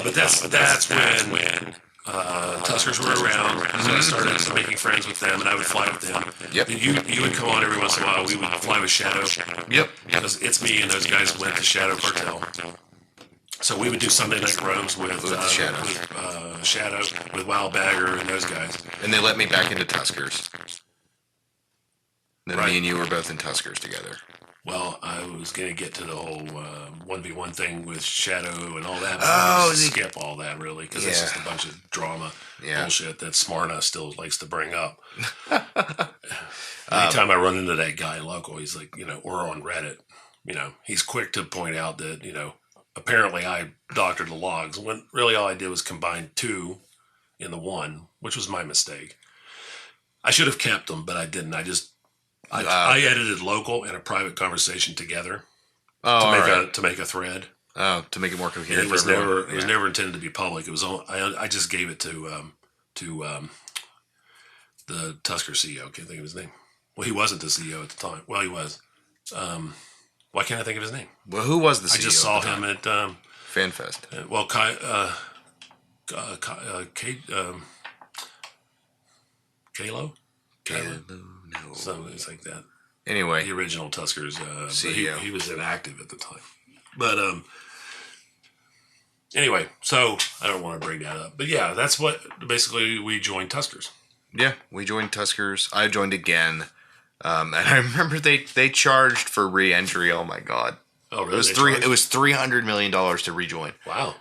But that's when Tuskers were around, so I started making friends with them, and I would fly with them. Yep. You would come on every once in a while. We would fly with Shadow. Yep. Because It's Me and those guys went to Shadow Cartel. So we would do Sunday night rooms with Shadow, with Wild Bagger and those guys. And they let me back into Tuskers. Then me and you were both in Tuskers together. Well, I was going to get to the whole 1v1 thing with Shadow and all that. But skip all that, really, because it's just a bunch of drama bullshit that Smarna still likes to bring up. Anytime I run into that guy local, he's like, or on Reddit, he's quick to point out that, apparently I doctored the logs, when really all I did was combine 2 into 1, which was my mistake. I should have kept them, but I didn't. I edited local and a private conversation together to make a thread. Oh, to make it more And coherent. it was never intended to be public. It was I just gave it to the Tusker CEO. I can't think of his name. Well, he wasn't the CEO at the time. Well, he was. Why can't I think of his name? Well, who was the CEO? I just saw him at FanFest. well, Kalo? No. Something like that. Anyway, The original Tuskers CEO. He was inactive at the time. But anyway, so I don't want to bring that up. But yeah, that's what basically we joined Tuskers. yeah, we joined Tuskers. I joined again. And I remember they charged for re-entry. Oh my god! Oh, really? It was $300 million to rejoin. Wow.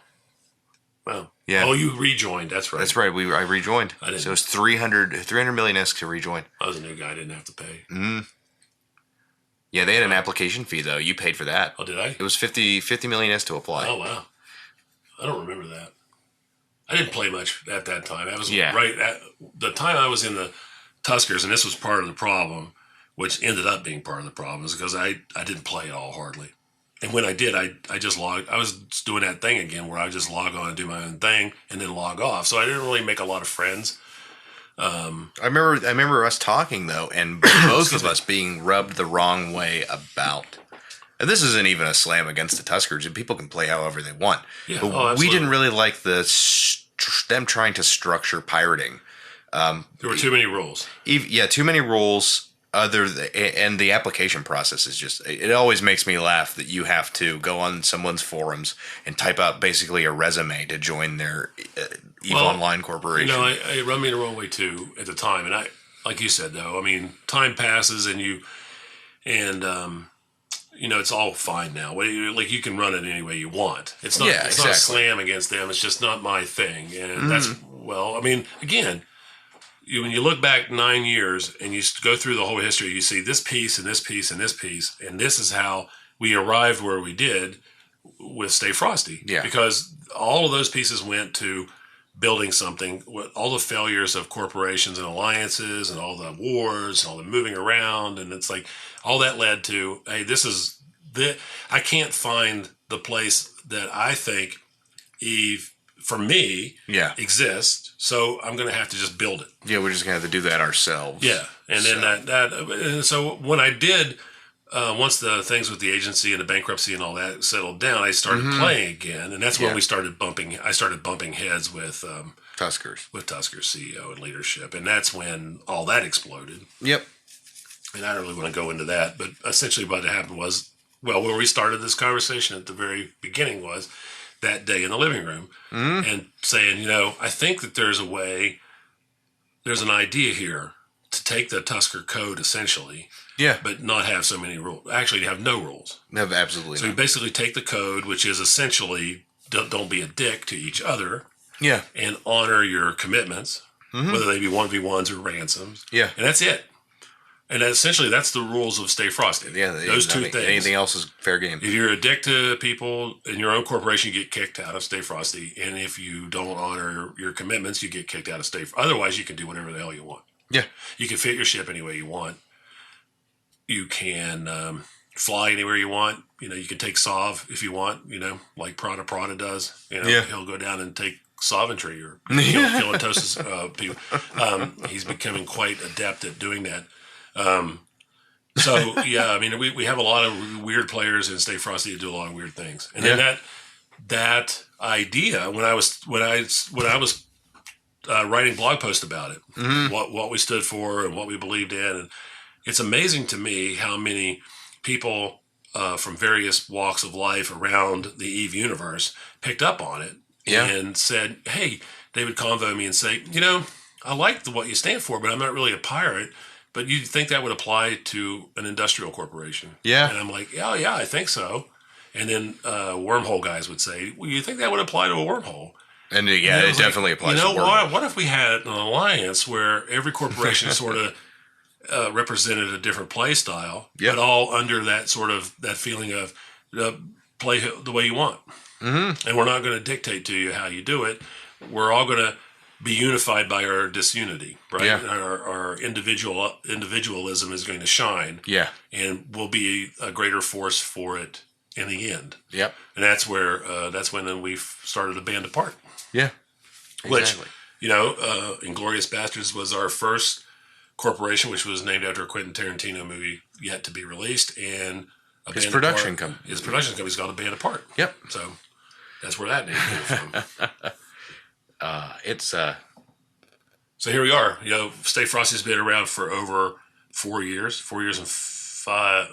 Yeah. Oh, you rejoined. That's right. That's right. I rejoined. I didn't. So it was 300 million to rejoin. I was a new guy. I didn't have to pay. Yeah, they had an application fee though. You paid for that. Oh, did I? It was 50 million to apply. Oh, wow. I don't remember that. I didn't play much at that time. That was Yeah. right at the time I was in the Tuskers, and this was part of the problem, which ended up being part of the problem, is because I didn't play at all hardly. And when I did, I just logged. I was doing that thing again where I would just log on and do my own thing and then log off. So I didn't really make a lot of friends. I remember us talking though, and both of us being rubbed the wrong way about. And this isn't even a slam against the Tuskers, and people can play however they want. Yeah, but we didn't really like them trying to structure pirating. There were too many rules. Too many rules. And the application process is just, it always makes me laugh that you have to go on someone's forums and type out basically a resume to join their EVE Online corporation. You know, it rubbed me the wrong way too at the time. And like you said though, I mean, time passes and you know, it's all fine now. Like you can run it any way you want. It's not not a slam against them. It's just not my thing. And that's, well, I mean, again, when you look back 9 years and you go through the whole history, you see this piece and this piece and this piece, and this is how we arrived where we did with Stay Frosty. Yeah. Because all of those pieces went to building something with all the failures of corporations and alliances and all the wars and all the moving around. And it's like all that led to, hey, I can't find the place that I think Eve, for me, exists. So I'm going to have to just build it. Yeah, we're just going to have to do that ourselves. Yeah. And then so when I did, once the things with the agency and the bankruptcy and all that settled down, I started playing again. And that's when I started bumping heads with Tuskers. With Tuskers CEO and leadership. And that's when all that exploded. Yep. And I don't really want to go into that. But essentially what happened was, well, where we started this conversation at the very beginning was that day in the living room and saying, you know, I think that there's an idea here to take the Tusker code essentially, but not have so many rules. Actually, have no rules. No, absolutely. So you basically take the code, which is essentially don't be a dick to each other, and honor your commitments, whether they be 1v1s or ransoms, and that's it. And essentially, that's the rules of Stay Frosty. Yeah, those two things. Anything else is fair game. If you're a dick to people in your own corporation, you get kicked out of Stay Frosty. And if you don't honor your commitments, you get kicked out of Stay Frosty. Otherwise, you can do whatever the hell you want. Yeah. You can fit your ship any way you want. You can fly anywhere you want. You know, you can take Sov if you want, you know, like Prada does. You know, he'll go down and take Soventry or kill and toast people. He's becoming quite adept at doing that. So yeah, I mean, we have a lot of weird players in Stay Frosty that do a lot of weird things. And then that idea, when I was writing blog posts about it, what we stood for and what we believed in, and it's amazing to me how many people from various walks of life around the Eve universe picked up on it and said, hey, they would convo me and say, you know, I like what you stand for, but I'm not really a pirate. But you'd think that would apply to an industrial corporation. Yeah. And I'm like, yeah, I think so. And then wormhole guys would say, well, you think that would apply to a wormhole? And it definitely applies to a wormhole. What if we had an alliance where every corporation sort of represented a different play style, but all under that sort of that feeling of play the way you want. And we're not going to dictate to you how you do it. We're all going to be unified by our disunity, right? Yeah. Our individualism is going to shine. Yeah. And we'll be a greater force for it in the end. Yep. And that's when then we started a band apart. Yeah. Which, Inglourious Bastards was our first corporation, which was named after a Quentin Tarantino movie yet to be released, and his production company. His production company's called A Band Apart. Yep. So that's where that name came from. So here we are. Stay Frosty's been around for over 4 years. 4 years and a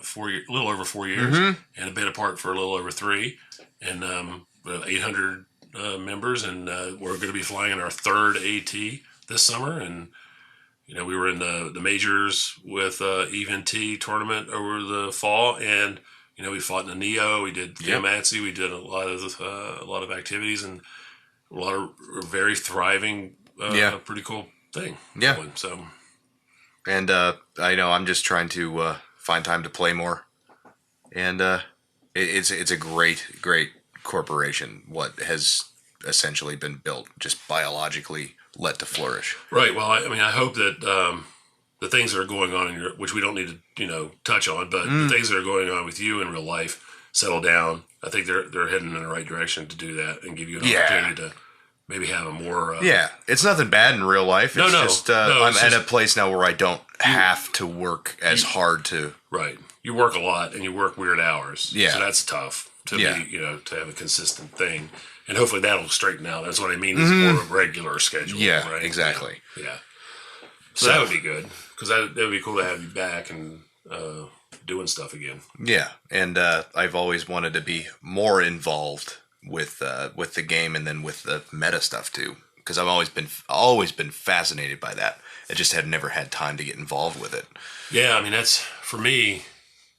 little over 4 years, and A Band Apart for a little over 3, and 800 members, and we're going to be flying in our third AT this summer, and we were in the majors with EVNT tournament over the fall, and we fought in the Neo, we did Geomancy, we did a lot of activities, and a lot of very thriving, pretty cool thing. Yeah. So, and I know I'm just trying to find time to play more, and it's a great corporation. What has essentially been built, just biologically let to flourish. Right. Well, I hope that the things that are going on in your, which we don't need to touch on, but the things that are going on with you in real life settle down. I think they're heading in the right direction to do that and give you an opportunity to maybe have a more. It's nothing bad in real life. It's just I'm it's at a place now where I don't have to work as hard to. Right. You work a lot and you work weird hours. Yeah. So that's tough to be, to have a consistent thing. And hopefully that'll straighten out. That's what I mean. It's more of a regular schedule. Yeah, right? exactly. Yeah. So that would be good, because that would be cool to have you back and doing stuff again. Yeah, and I've always wanted to be more involved with the game and then with the meta stuff too, because I've always been fascinated by that. I just had never had time to get involved with it. Yeah, that's for me.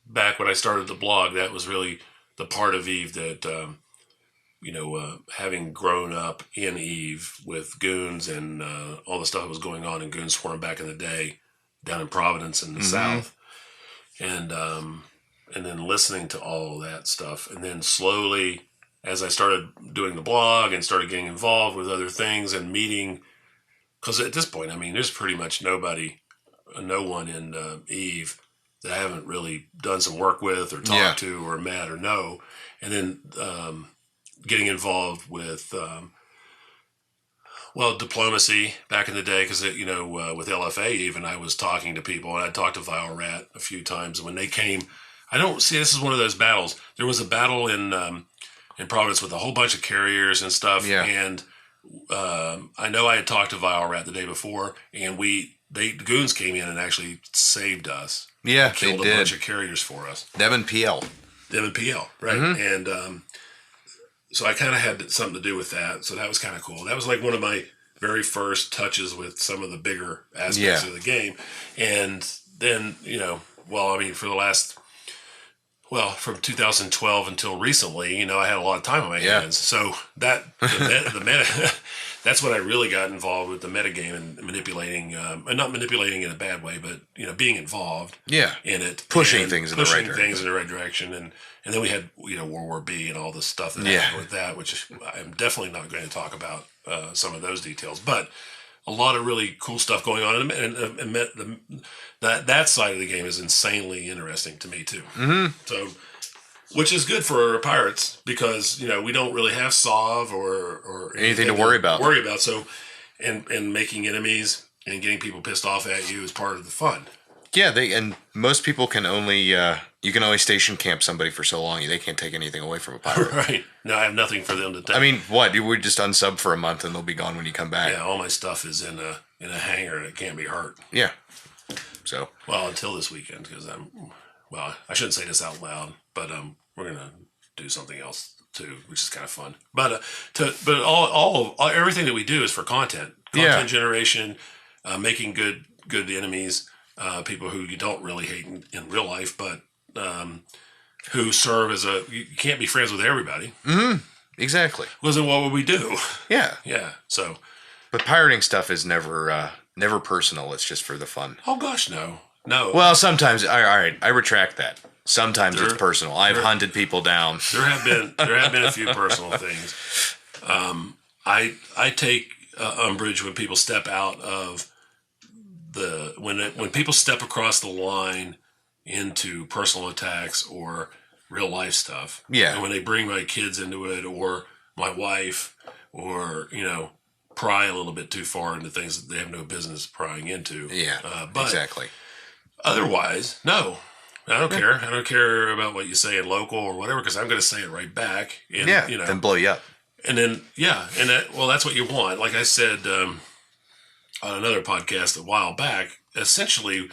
Back when I started the blog, that was really the part of Eve that. Having grown up in Eve with Goons and all the stuff that was going on in Goons Swarm back in the day down in Providence in the South, and then listening to all that stuff, and then slowly, as I started doing the blog and started getting involved with other things and meeting, because at this point, there's pretty much no one in Eve that I haven't really done some work with or talked to or met or know, and then getting involved with, diplomacy back in the day, because, with LFA even, I was talking to people, and I talked to Vile Rat a few times. When they came, this is one of those battles. There was a battle in Providence with a whole bunch of carriers and stuff, and I know I had talked to Vile Rat the day before, and the Goons came in and actually saved us. Yeah, killed they did. A bunch of carriers for us. Them and PL, right? And so I kind of had something to do with that. So that was kind of cool. That was like one of my very first touches with some of the bigger aspects of the game. And then, for the last, from 2012 until recently, I had a lot of time on my hands. So the meta, that's when I really got involved with the metagame and manipulating, and not manipulating in a bad way, but, being involved in it. Pushing things in the right direction. And then we had, World War B and all the stuff that happened with that, which I'm definitely not going to talk about some of those details. But a lot of really cool stuff going on. And that side of the game is insanely interesting to me, too. Mm-hmm. So, which is good for pirates, because, we don't really have SOV or anything to worry about. So, and making enemies and getting people pissed off at you is part of the fun. Yeah, and most people can only you can only station camp somebody for so long. They can't take anything away from a pirate. Right. No, I have nothing for them to take. What? You would just unsub for a month and they'll be gone when you come back. Yeah, all my stuff is in a hangar and it can't be hurt. Yeah. So. Well, until this weekend, because I shouldn't say this out loud, but we're gonna do something else too, which is kind of fun. But everything that we do is for content generation, making good enemies. People who you don't really hate in real life, but who serve as you can't be friends with everybody. Mm-hmm. Exactly. Because then what would we do? Yeah. Yeah. So. But pirating stuff is never personal. It's just for the fun. Oh gosh, no. Well, sometimes. All right, I retract that. Sometimes it's personal. I've hunted people down. There have been a few personal things. I take umbrage when people step out of when people step across the line into personal attacks or real life stuff. Yeah. And when they bring my kids into it or my wife or, pry a little bit too far into things that they have no business prying into. Yeah, but exactly. Otherwise, no. I don't care. I don't care about what you say in local or whatever because I'm going to say it right back. And, then blow you up. And then, that's what you want. Like I said on another podcast a while back, essentially,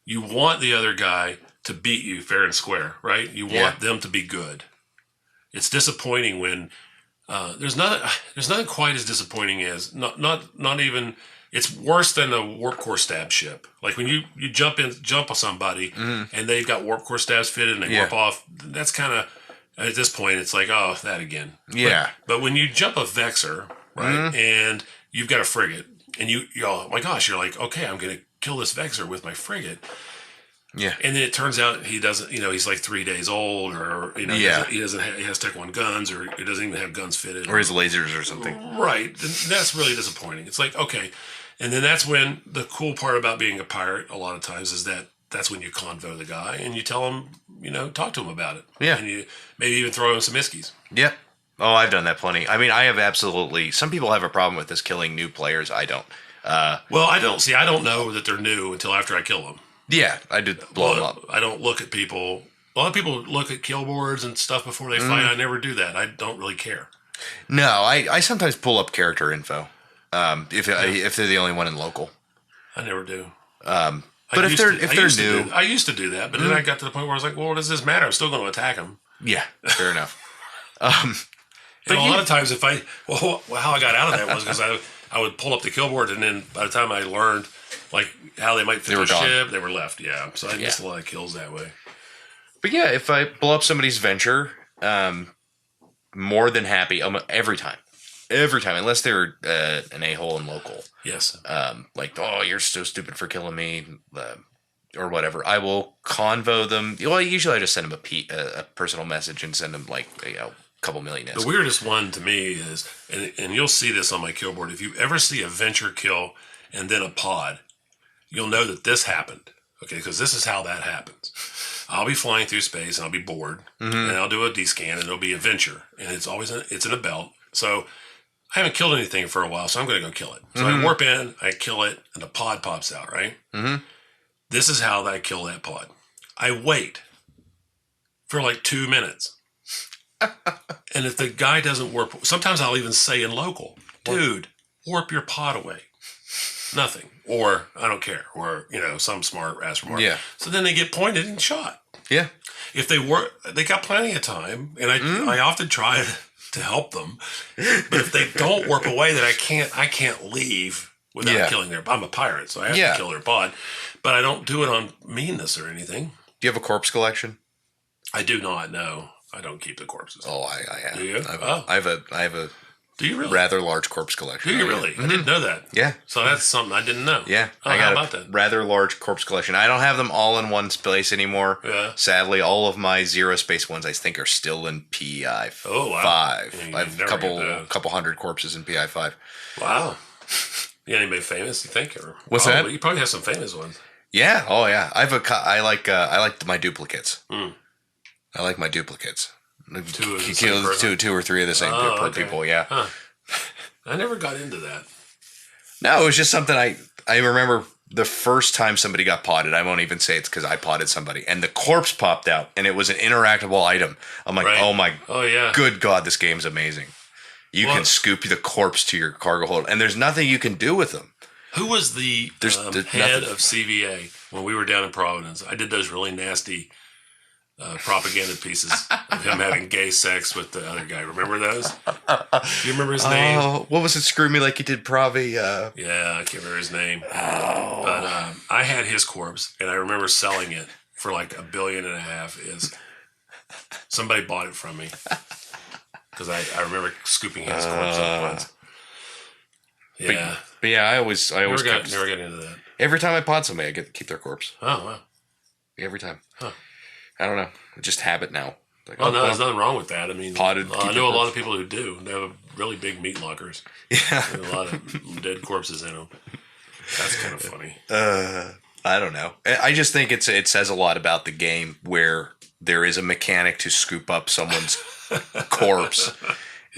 you want the other guy to beat you fair and square, right? You want them to be good. It's disappointing when there's nothing quite as disappointing as not even. It's worse than a warp core stab ship. Like when you jump on somebody and they've got warp core stabs fitted and they warp off. That's kind of at this point it's like, oh, that again. Yeah. But when you jump a Vexor, right, and you've got a frigate, and you oh my gosh, you're like, okay, I'm gonna kill this Vexor with my frigate. Yeah. And then it turns out he doesn't, he's like 3 days old or, he has Tech 1 guns or he doesn't even have guns fitted. Or his lasers or something. Right. And that's really disappointing. It's like, okay. And then that's when the cool part about being a pirate a lot of times is that's when you convo the guy and you tell him, talk to him about it. Yeah. And you maybe even throw him some iskies. Yep. Oh, I've done that plenty. I mean, I have absolutely, some people have a problem with this killing new players. I don't. Well, I don't know that they're new until after I kill them. Yeah, I did blow them up. I don't look at people. A lot of people look at kill boards and stuff before they fight. I never do that. I don't really care. No, I sometimes pull up character info if they're the only one in local. I never do. But if they're new, I used to do that. But then I got to the point where I was like, well, what does this matter? I'm still going to attack them. Yeah, fair enough. But a lot of times, how I got out of that was because I would pull up the kill board, and then by the time I learned like how they might fit the ship, they were left. Yeah, so I missed a lot of kills that way. But yeah, if I blow up somebody's venture, more than happy every time, unless they're an a-hole in local. Yes. Like, oh, you're so stupid for killing me, or whatever. I will convo them. Well, usually I just send them a personal message and send them like a couple million. The weirdest one to me is, and you'll see this on my kill board. If you ever see a venture kill and then a pod, you'll know that this happened. Okay, because this is how that happens. I'll be flying through space and I'll be bored, and I'll do a D-scan and it'll be a venture, and it's always it's in a belt. So I haven't killed anything for a while, so I'm going to go kill it. So I warp in, I kill it, and the pod pops out. Right. This is how I kill that pod. I wait for like 2 minutes. And if the guy doesn't warp, sometimes I'll even say in local, dude, warp your pod away. Nothing. Or I don't care. Or, some smart ass remark. Yeah. So then they get pointed and shot. Yeah. If they got plenty of time, and I often try to help them. But if they don't warp away, then I can't leave without killing their. I'm a pirate, so I have to kill their pod. But I don't do it on meanness or anything. Do you have a corpse collection? I do not. No, I don't keep the corpses. Oh, I have. Do you? I have a. Do you really? Rather large corpse collection. Do you really? I didn't know that. Yeah. So that's something I didn't know. Yeah. Oh, I got how about that? Rather large corpse collection. I don't have them all in one space anymore. Yeah. Sadly, all of my zero space ones I think are still in PI 5. Oh, wow. I have a couple hundred corpses in PI 5. Wow. You got anybody famous, you think? Or what's that? You probably have some famous ones. Yeah. Oh, yeah. I like my duplicates. I like my duplicates. Two or three of the same people. Yeah. Huh. I never got into that. No, it was just something I remember the first time somebody got potted. I won't even say it's because I potted somebody, and the corpse popped out, and it was an interactable item. I'm like, oh yeah, good God, this game's amazing. You can scoop the corpse to your cargo hold, and there's nothing you can do with them. Who was the head of CVA when we were down in Providence? I did those really nasty propaganda pieces of him having gay sex with the other guy. Remember those? Do you remember his name? Oh, what was it? Screw Me Like You Did Pravi. Yeah, I can't remember his name. Oh. But I had his corpse, and I remember selling it for like $1.5 billion. Is somebody bought it from me because I remember scooping his corpse up once. Yeah, but yeah, I always never got into that. Every time I pot somebody, I get to keep their corpse. Oh wow! Every time. Huh. I don't know. It's just habit now. Like, Oh, no, there's nothing wrong with that. I mean, Potted I know a lot of people who do. They have really big meat lockers. Yeah. And a lot of dead corpses in them. That's kind of funny. I don't know. I just think it says a lot about the game where there is a mechanic to scoop up someone's corpse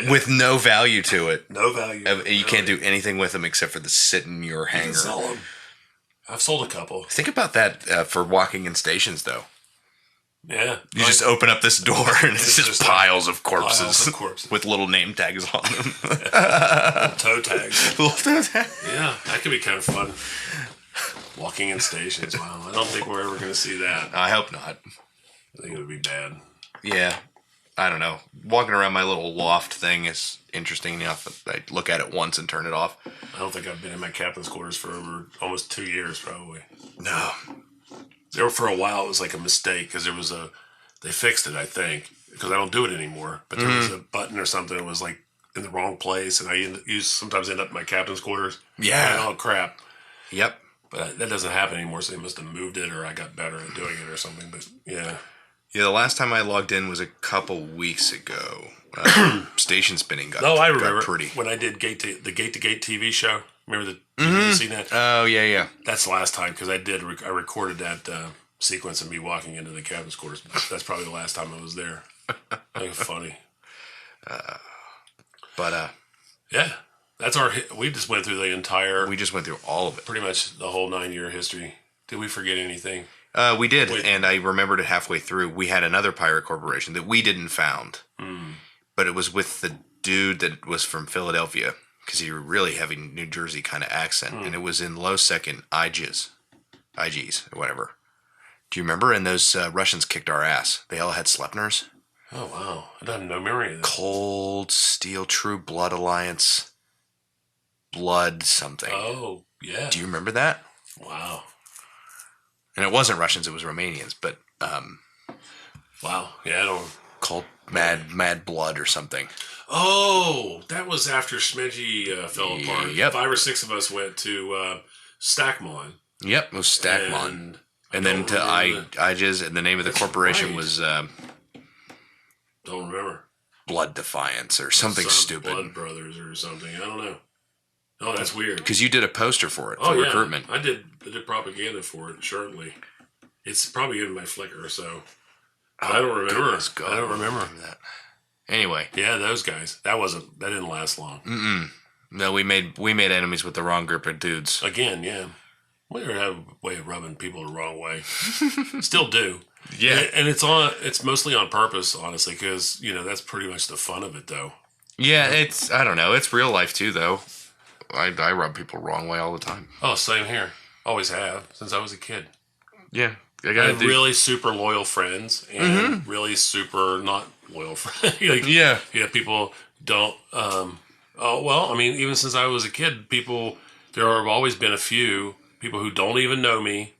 with no value to it. No value. You can't do anything with them except for the sit in your You can hangar. sell them. I've sold a couple. Think about that for walking in stations, though. Yeah. You just open up this door and it's just piles of corpses, piles of corpses. with little name tags on them. Toe tags. Little toe tags. Yeah, that could be kind of fun. Walking in stations. Wow. I don't think we're ever going to see that. I hope not. I think it would be bad. Yeah. I don't know. Walking around my little loft thing is interesting enough. I look at it once and turn it off. I don't think I've been in my captain's quarters for over almost 2 years, probably. No. There for a while, it was like a mistake because they fixed it, I think, because I don't do it anymore. But there was a button or something that was like in the wrong place, and I sometimes end up in my captain's quarters. Yeah. Like, oh, crap. Yep. But that doesn't happen anymore, so they must have moved it or I got better at doing it or something. But yeah. Yeah, the last time I logged in was a couple weeks ago. Station spinning got, I remember got pretty. when I did the Gate to Gate TV show. Remember you seen that? Oh, yeah. That's the last time because I recorded that sequence of me walking into the captain's quarters. That's probably the last time I was there. Like, funny. Yeah, that's we just went through the entire. We just went through all of it. Pretty much the whole 9-year history. Did we forget anything? We did, and I remembered it halfway through. We had another pirate corporation that we didn't found, but it was with the dude that was from Philadelphia because he really heavy New Jersey kind of accent, and it was in low second IGs, or whatever. Do you remember? And those Russians kicked our ass. They all had Slepners. Oh wow, I have no memory of that. Cold Steel, True Blood Alliance, Blood something. Oh yeah. Do you remember that? Wow. And it wasn't Russians; it was Romanians. But wow, yeah, I don't. Called Mad Blood or something. Oh, that was after Smedgy fell apart. Yep. 5 or 6 of us went to Stackmon. Yep, it was Stackmon. And then to IGs, and the name of the corporation was don't remember. Blood Defiance or something stupid. Blood Brothers or something. I don't know. Oh, that's weird. Because you did a poster for it for recruitment. I did propaganda for it shortly. It's probably in my Flickr, so I don't remember. I don't remember that. Anyway, yeah, those guys. That didn't last long. No, we made enemies with the wrong group of dudes. Again, yeah. We have a way of rubbing people the wrong way. Still do. Yeah, and it's mostly on purpose, honestly, because that's pretty much the fun of it, though. Yeah, I don't know. It's real life too, though. I rub people the wrong way all the time. Oh, same here. Always have since I was a kid. Yeah, I have really super loyal friends and really super not loyal friends. Yeah, people don't. Even since I was a kid, there have always been a few people who don't even know me,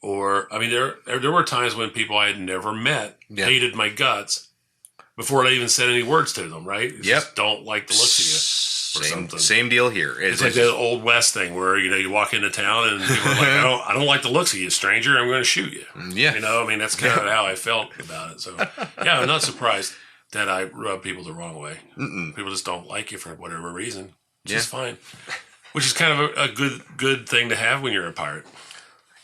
or there were times when people I had never met hated my guts before I even said any words to them. Right? Just don't like the looks of you. Same deal here. It's like that old West thing where you walk into town and people are like, I don't like the looks of you, stranger. I'm going to shoot you. Yeah, that's kind of how I felt about it. So yeah, I'm not surprised that I rub people the wrong way. People just don't like you for whatever reason. Which is fine. Which is kind of a good thing to have when you're a pirate.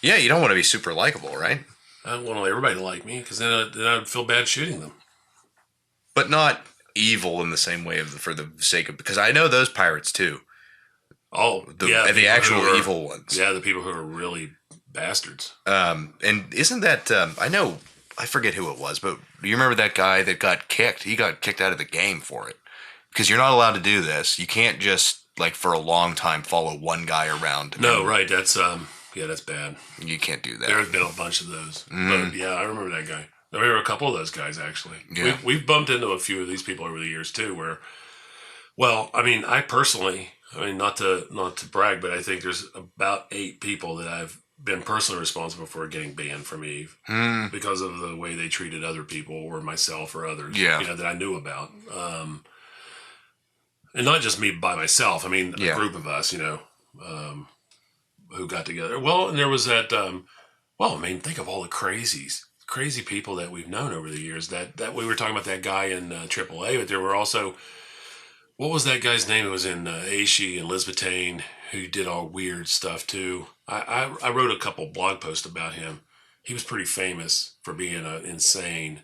Yeah, you don't want to be super likable, right? I don't want everybody to like me because then I'd feel bad shooting them. But not evil in the same way for the sake of, because I know those pirates too. Oh, the actual evil ones. Yeah, the people who are really bastards. And isn't that I forget who it was, but do you remember that guy that got kicked? He got kicked out of the game for it because you're not allowed to do this. You can't just for a long time follow one guy around. No, right? That's that's bad. You can't do that. There have been a bunch of those, but yeah, I remember that guy. I remember a couple of those guys, actually. Yeah. We've bumped into a few of these people over the years, too, where, I personally, not to brag, but I think there's about 8 people that I've been personally responsible for getting banned from EVE because of the way they treated other people or myself or others, that I knew about. And not just me by myself. A group of us, who got together. Well, and there was that, think of all the crazies. crazy people that we've known over the years. That we were talking about that guy in AAA, but there were also, what was that guy's name? It was in Aishi and Lisbethane, who did all weird stuff too. I wrote a couple blog posts about him. He was pretty famous for being an insane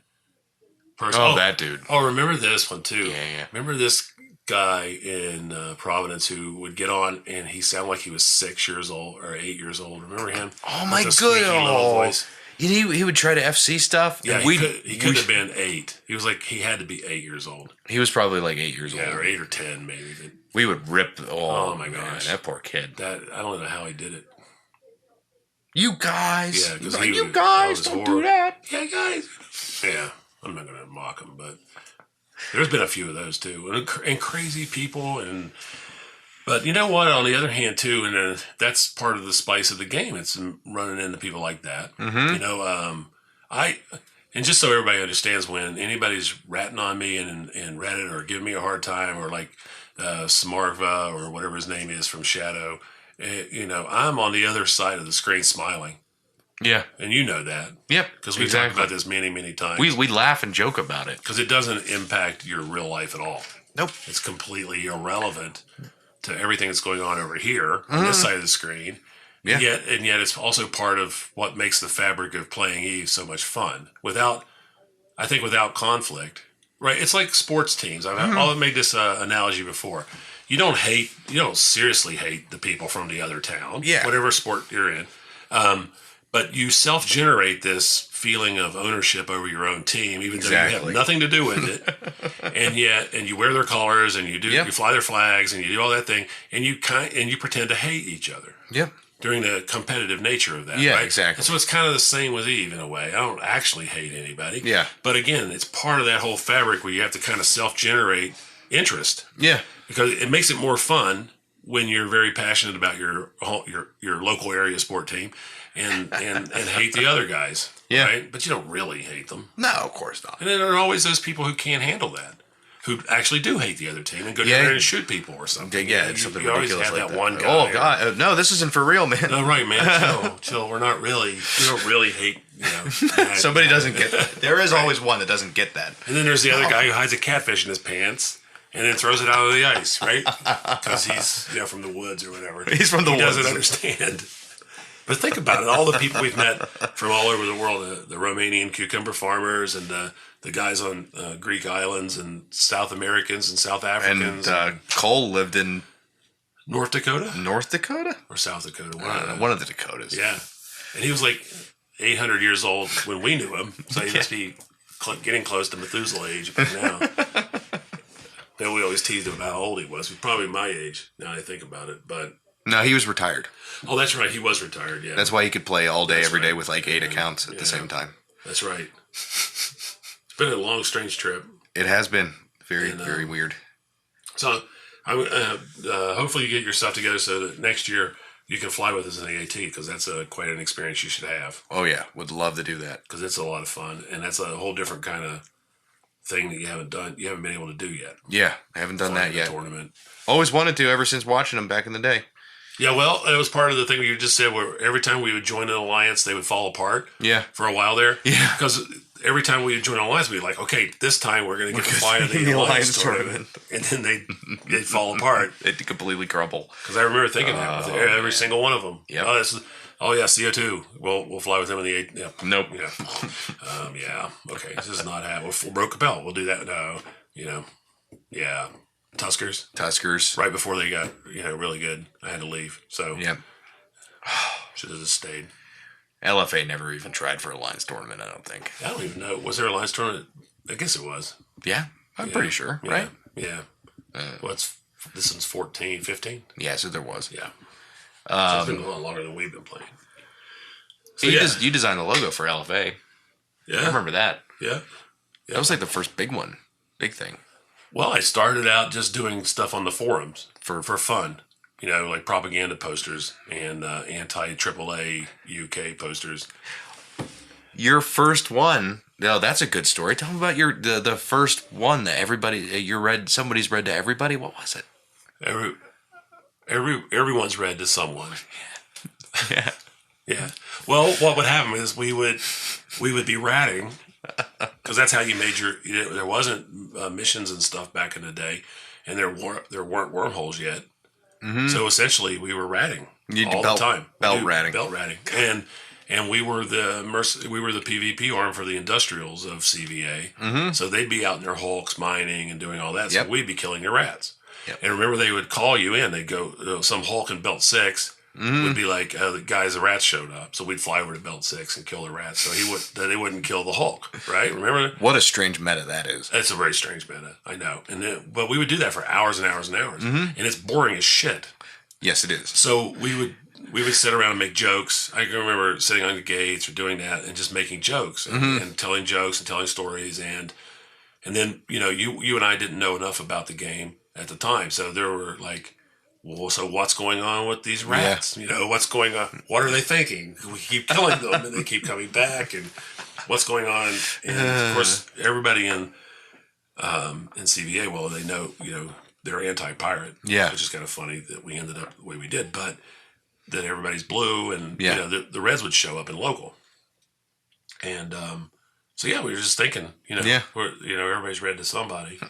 person. Oh, that dude. Oh, remember this one too. Yeah. Remember this guy in Providence who would get on and he sounded like he was 6 years old or 8 years old. Remember him? Oh my With the squeaky little voice. He would try to FC stuff. Yeah, and he could have been 8. He was like, he had to be 8 years old. He was probably like 8 years old. Yeah, or 8 or 10 maybe. We would rip. Oh my man, gosh, that poor kid. I don't know how he did it. You guys, Yeah, because you guys don't do that. Yeah, guys. Yeah, I'm not gonna mock him, but there's been a few of those too, and crazy people, but you know what? On the other hand, too, and that's part of the spice of the game. It's running into people like that. Mm-hmm. You know, and just so everybody understands, when anybody's ratting on me in Reddit or giving me a hard time, or like Smarva or whatever his name is from Shadow, you know, I'm on the other side of the screen smiling. Yeah, and you know that. Yep, because we've talked about this many times. We laugh and joke about it because it doesn't impact your real life at all. Nope, it's completely irrelevant to everything that's going on over here on this side of the screen. Yeah. And yet it's also part of what makes the fabric of playing Eve so much fun. Without conflict, right? It's like sports teams. I've made this analogy before. You don't seriously hate the people from the other town, whatever sport you're in. But you self-generate this feeling of ownership over your own team, even though you have nothing to do with it. and you wear their colors, and you fly their flags, and you do all that thing, and you pretend to hate each other. Yep. During the competitive nature of that. Yeah, right? exactly. And so it's kind of the same with Eve in a way. I don't actually hate anybody. Yeah. But again, it's part of that whole fabric where you have to kind of self-generate interest. Yeah. Because it makes it more fun when you're very passionate about your local area sport team and hate the other guys. Yeah. Right? But you don't really hate them. No, of course not. And then there are always those people who can't handle that, who actually do hate the other team and go down there and shoot people or something. Yeah, it's something you always ridiculous have like that one guy. Oh, God. No, this isn't for real, man. No, right, man. Chill. We don't really hate, Somebody doesn't get that. There is always one that doesn't get that. And then there's the other guy who hides a catfish in his pants and then throws it out of the ice, right? Because he's from the woods or whatever. He's from the woods. He doesn't understand. But think about it. All the people we've met from all over the world, the Romanian cucumber farmers and the guys on Greek islands and South Americans and South Africans. And Cole lived in North Dakota? North Dakota? Or South Dakota. One of the Dakotas. Yeah. And he was like 800 years old when we knew him. So he must be getting close to Methuselah age by now. Then we always teased him about how old he was. He's probably my age, now I think about it. But no, he was retired. Oh, that's right. He was retired, yeah. That's why he could play all day, every day with like 8 accounts at the same time. That's right. It's been a long, strange trip. It has been. Very weird. So, hopefully you get your stuff together so that next year you can fly with us in the AT, because that's quite an experience you should have. Oh, yeah. Would love to do that. Because it's a lot of fun, and that's a whole different kind of thing that you haven't been able to do yet. Yeah, I haven't done that yet. Tournament. Always wanted to ever since watching them back in the day. Yeah, well, it was part of the thing you just said, where every time we would join an alliance, they would fall apart. Yeah. For a while there. Yeah. Because every time we would join an alliance, we'd be like, okay, this time we're going to get to fly in the alliance tournament. And then they'd fall apart. They'd completely crumble. Because I remember thinking that with every single one of them. Yep. Oh yeah, CO2. We'll fly with them in the 8. Yeah. Nope. Yeah. Yeah. Okay. This is not happening. We'll broke Capel. We'll do that. No. Yeah. Tuskers. Right before they got really good, I had to leave. So yeah, should have just stayed. LFA never even tried for a Lions tournament. I don't think. I don't even know. Was there a Lions tournament? I guess it was. Yeah, I'm pretty sure. Right? Yeah. This one's 14, 15? Yeah, so there was. Yeah. So it's been a lot longer than we've been playing. So you designed the logo for LFA. Yeah. I remember that. Yeah. That was like the first big thing. Well, I started out just doing stuff on the forums for fun. Like propaganda posters and anti-AAA UK posters. Your first one, that's a good story. Tell me about the first one that somebody's read to everybody. What was it? Everyone's read to someone. Yeah. Yeah. Well, what would happen is we would we would be ratting because that's how you made your. There wasn't missions and stuff back in the day, and there weren't wormholes yet. Mm-hmm. So essentially, we were ratting all the time. Belt ratting, and we were the PvP arm for the industrials of CVA. Mm-hmm. So they'd be out in their hulks mining and doing all that. So we'd be killing the rats. Yep. And remember, they would call you in. They'd go, some hulk in Belt 6 would be like, the rats showed up. So we'd fly over to Belt 6 and kill the rats. So they wouldn't kill the hulk, right? Remember? What a strange meta that is. It's a very strange meta, I know. But we would do that for hours and hours and hours. Mm-hmm. And it's boring as shit. Yes, it is. So we would sit around and make jokes. I can remember sitting on the gates or doing that and just making jokes and telling jokes and telling stories. And then, you and I didn't know enough about the game at the time. So there were like, well, so what's going on with these rats? Yeah. What's going on? What are they thinking? We keep killing them and they keep coming back. And what's going on? And of course, everybody in CVA, well, they know, they're anti-pirate. Yeah. Which is kind of funny that we ended up the way we did. But then everybody's blue and, the Reds would show up in local. And, so we were just thinking, everybody's red to somebody.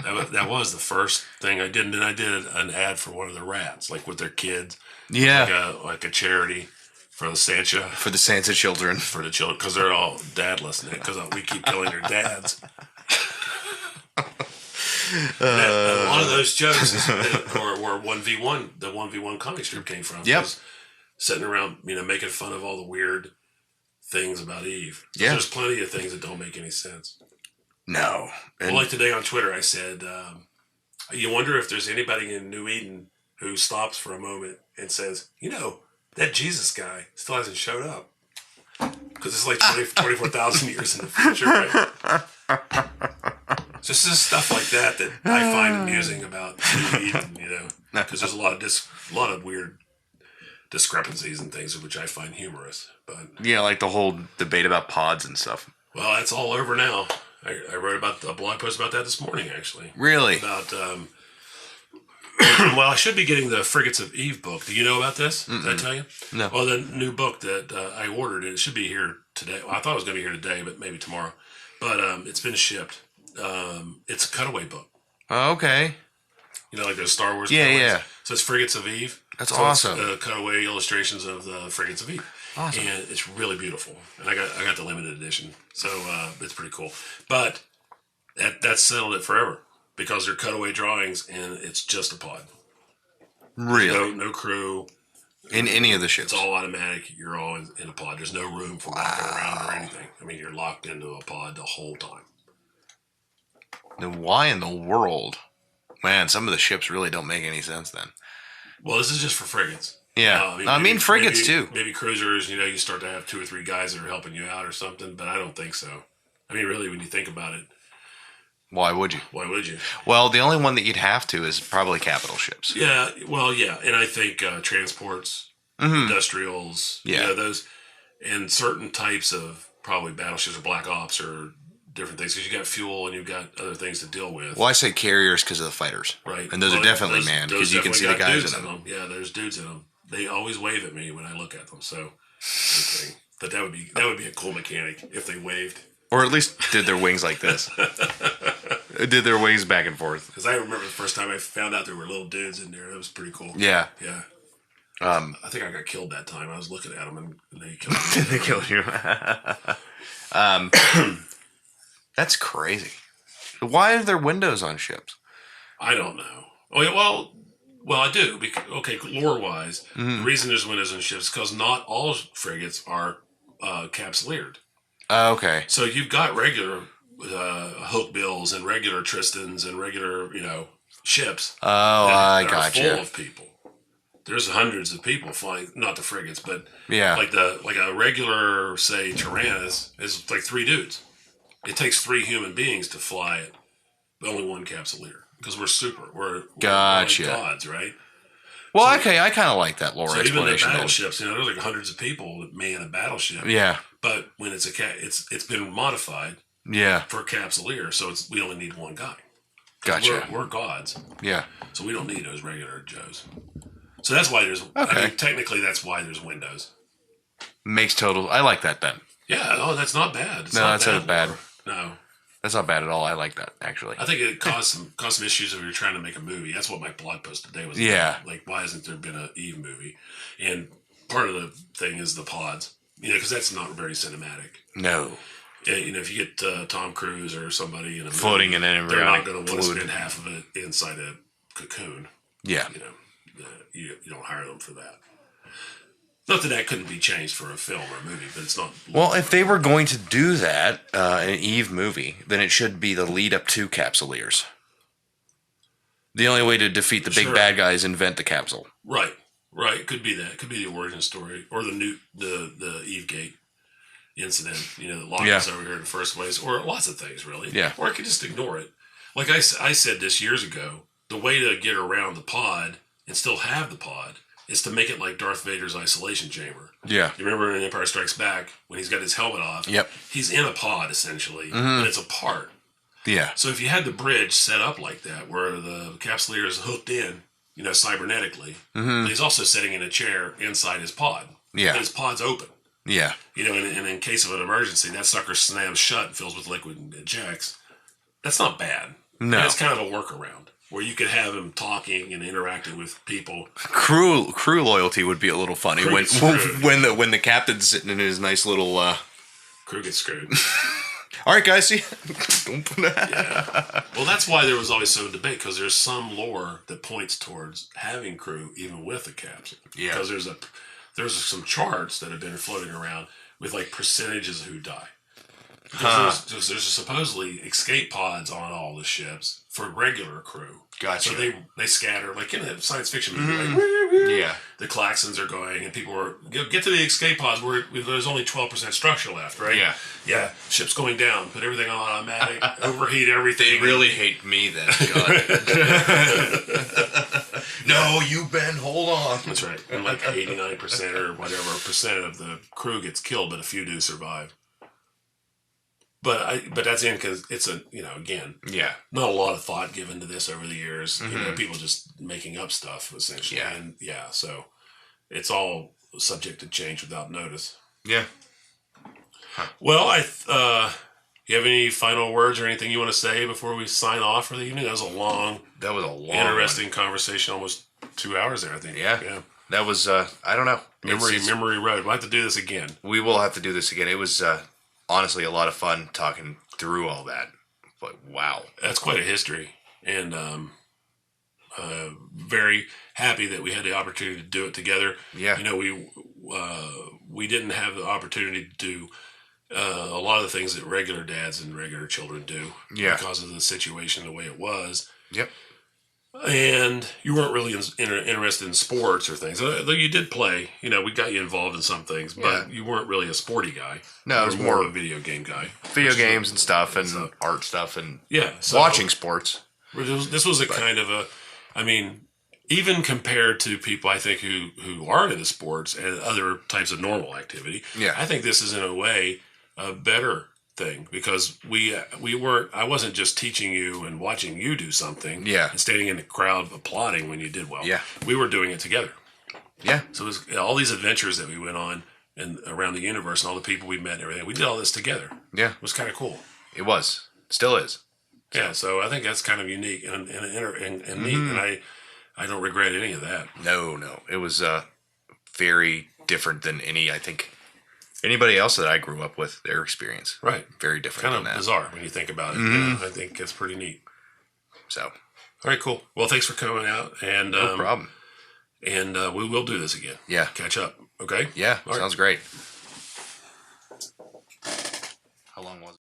that was the first thing I did. And then I did an ad for one of the rats, like with their kids. Yeah. Like a charity for the Sancha. For the Sancha children. For the children, because they're all dadless, because we keep killing their dads. A lot of those jokes were 1v1, the 1v1 comic strip came from. Yep. Sitting around, making fun of all the weird things about Eve. Yeah. There's plenty of things that don't make any sense. No. Well, like today on Twitter, I said, you wonder if there's anybody in New Eden who stops for a moment and says, that Jesus guy still hasn't showed up. Because it's like 24,000 years in the future, right? Just stuff like that I find amusing about New Eden, because there's a lot of weird discrepancies and things which I find humorous. But like the whole debate about pods and stuff. Well, that's all over now. I wrote about a blog post about that this morning, actually. Really? About well, I should be getting the Frigates of Eve book. Do you know about this? Did I tell you? No. Well, the new book that I ordered, it should be here today. Well, I thought it was going to be here today, but maybe tomorrow. But it's been shipped. It's a cutaway book. Oh, okay. Like those Star Wars. Yeah, cutaways. yeah. So it's Frigates of Eve. That's awesome. It's, cutaway illustrations of the Frigates of Eve. Awesome. And it's really beautiful. And I got the limited edition, so it's pretty cool. But that settled it forever because they're cutaway drawings and it's just a pod. Really? No crew. In any of the ships? It's all automatic. You're all in a pod. There's no room for walking around or anything. I mean, you're locked into a pod the whole time. Then why in the world? Man, some of the ships really don't make any sense then. Well, this is just for frigates. Yeah. I mean frigates too. Maybe cruisers, you start to have 2 or 3 guys that are helping you out or something, but I don't think so. I mean, really, when you think about it. Why would you? Well, the only one that you'd have to is probably capital ships. Yeah, well, yeah. And I think transports, industrials, those, and certain types of probably battleships or black ops or different things, because you got fuel and you've got other things to deal with. Well, I say carriers because of the fighters. Right. And those are definitely manned because you can see the guys in them. Yeah, there's dudes in them. They always wave at me when I look at them, so okay. But that would be a cool mechanic if they waved. Or at least did their wings like this. Did their wings back and forth. Because I remember the first time I found out there were little dudes in there. It was pretty cool. Yeah. Yeah. I think I got killed that time. I was looking at them and they killed me. They killed you. That's crazy. Why are there windows on ships? I don't know. Oh, yeah, well, I do. Because, okay, lore-wise, the reason there's windows on ships is because not all frigates are capsuleered. Okay. So you've got regular hookbills and regular Tristans and regular, ships. Oh, I gotcha. Are full of people. There's hundreds of people flying, not the frigates, but yeah, like a regular, say, Tyrannus is like 3 dudes. It takes 3 human beings to fly it, but only 1 capsuleer because we're gotcha. Like gods, right? Well, so, okay, I kind of like that lore explanation. Even the battleships, there's like hundreds of people that man a battleship. Yeah, but when it's it's been modified. Yeah, for a capsuleer, so we only need 1 guy. Gotcha. We're gods. Yeah, so we don't need those regular Joes. So that's why there's. Okay. I mean, technically, that's why there's windows. Makes total. I like that then. Yeah, oh, that's not bad. It's No, not that's not bad. lore. No. That's not bad at all. I like that, actually. I think it caused some issues if you're trying to make a movie. That's what my blog post today was about. Yeah. Like, why hasn't there been an Eve movie? And part of the thing is the pods. Because that's not very cinematic. No. If you get Tom Cruise or somebody in a Floating movie, in an they're not embryonic going to want to fluid. spend half of it inside a cocoon. Yeah. You don't hire them for that. Not that couldn't be changed for a film or a movie, but it's not. Well, if they were going to do that, an Eve movie, then it should be the lead up to Capsuleers. The only way to defeat the big bad guy is invent the capsule. Right. Could be that. Could be the origin story or the Eve Gate incident. That locked us over here in the first place, or lots of things really. Yeah. Or I could just ignore it. Like I said this years ago, the way to get around the pod and still have the pod is to make it like Darth Vader's isolation chamber. Yeah. You remember in Empire Strikes Back when he's got his helmet off? Yep. He's in a pod essentially, but it's a part. Yeah. So if you had the bridge set up like that, where the capsuleer is hooked in, cybernetically, but he's also sitting in a chair inside his pod. Yeah. And his pod's open. Yeah. And in case of an emergency, that sucker slams shut and fills with liquid and ejects. That's not bad. No. And it's kind of a workaround where you could have him talking and interacting with people. Crew loyalty would be a little funny Crew when gets screwed. when the captain's sitting in his nice little. Crew gets screwed. All right, guys. See. Yeah. Well, that's why there was always some debate, because there's some lore that points towards having crew even with the capsule. Yeah. Because there's some charts that have been floating around with like percentages of who die. Because there's supposedly escape pods on all the ships for regular crew. Gotcha. So they scatter like in a science fiction movie. Like, Yeah. the klaxons are going, and people are get to the escape pods where there's only 12% structure left, right? Yeah. Yeah. Ship's going down. Put everything on automatic. Overheat everything. They really hate me then. God. No, you Ben, hold on. That's right. And like 89% or whatever percent of the crew gets killed, but a few do survive. But that's because it's again, Yeah. not a lot of thought given to this over the years. People just making up stuff essentially. Yeah. And so it's all subject to change without notice. Yeah. Well, you have any final words or anything you want to say before we sign off for the evening? That was a long, interesting conversation, almost 2 hours there, I think. Yeah. That was I don't know. Memory road. We'll have to do this again. We will have to do this again. It was honestly a lot of fun talking through all that. But wow. That's quite a history. And very happy that we had the opportunity to do it together. Yeah. We didn't have the opportunity to do a lot of the things that regular dads and regular children do. Yeah. Because of the situation the way it was. Yep. And you weren't really interested in sports or things. Though you did play. We got you involved in some things, but you weren't really a sporty guy. No, I was more of a video game guy. Video games and stuff and art stuff and So watching sports. This was a kind of a, even compared to people I think who aren't into sports and other types of normal activity, I think this is in a way a better thing, because I wasn't just teaching you and watching you do something and standing in the crowd applauding when you did well. We were doing it together. So it was all these adventures that we went on and around the universe and all the people we met and everything. We did all this together. It was kind of cool. It was. Still is. So I think that's kind of unique and neat, and I don't regret any of that. No. It was very different than anybody else that I grew up with, their experience. Right. Very different Kind than of that. bizarre when you think about it. I think it's pretty neat. So. All right, cool. Well, thanks for coming out. And No problem. And we will do this again. Yeah. Catch up. Okay? Yeah. All right. Sounds great. How long was it?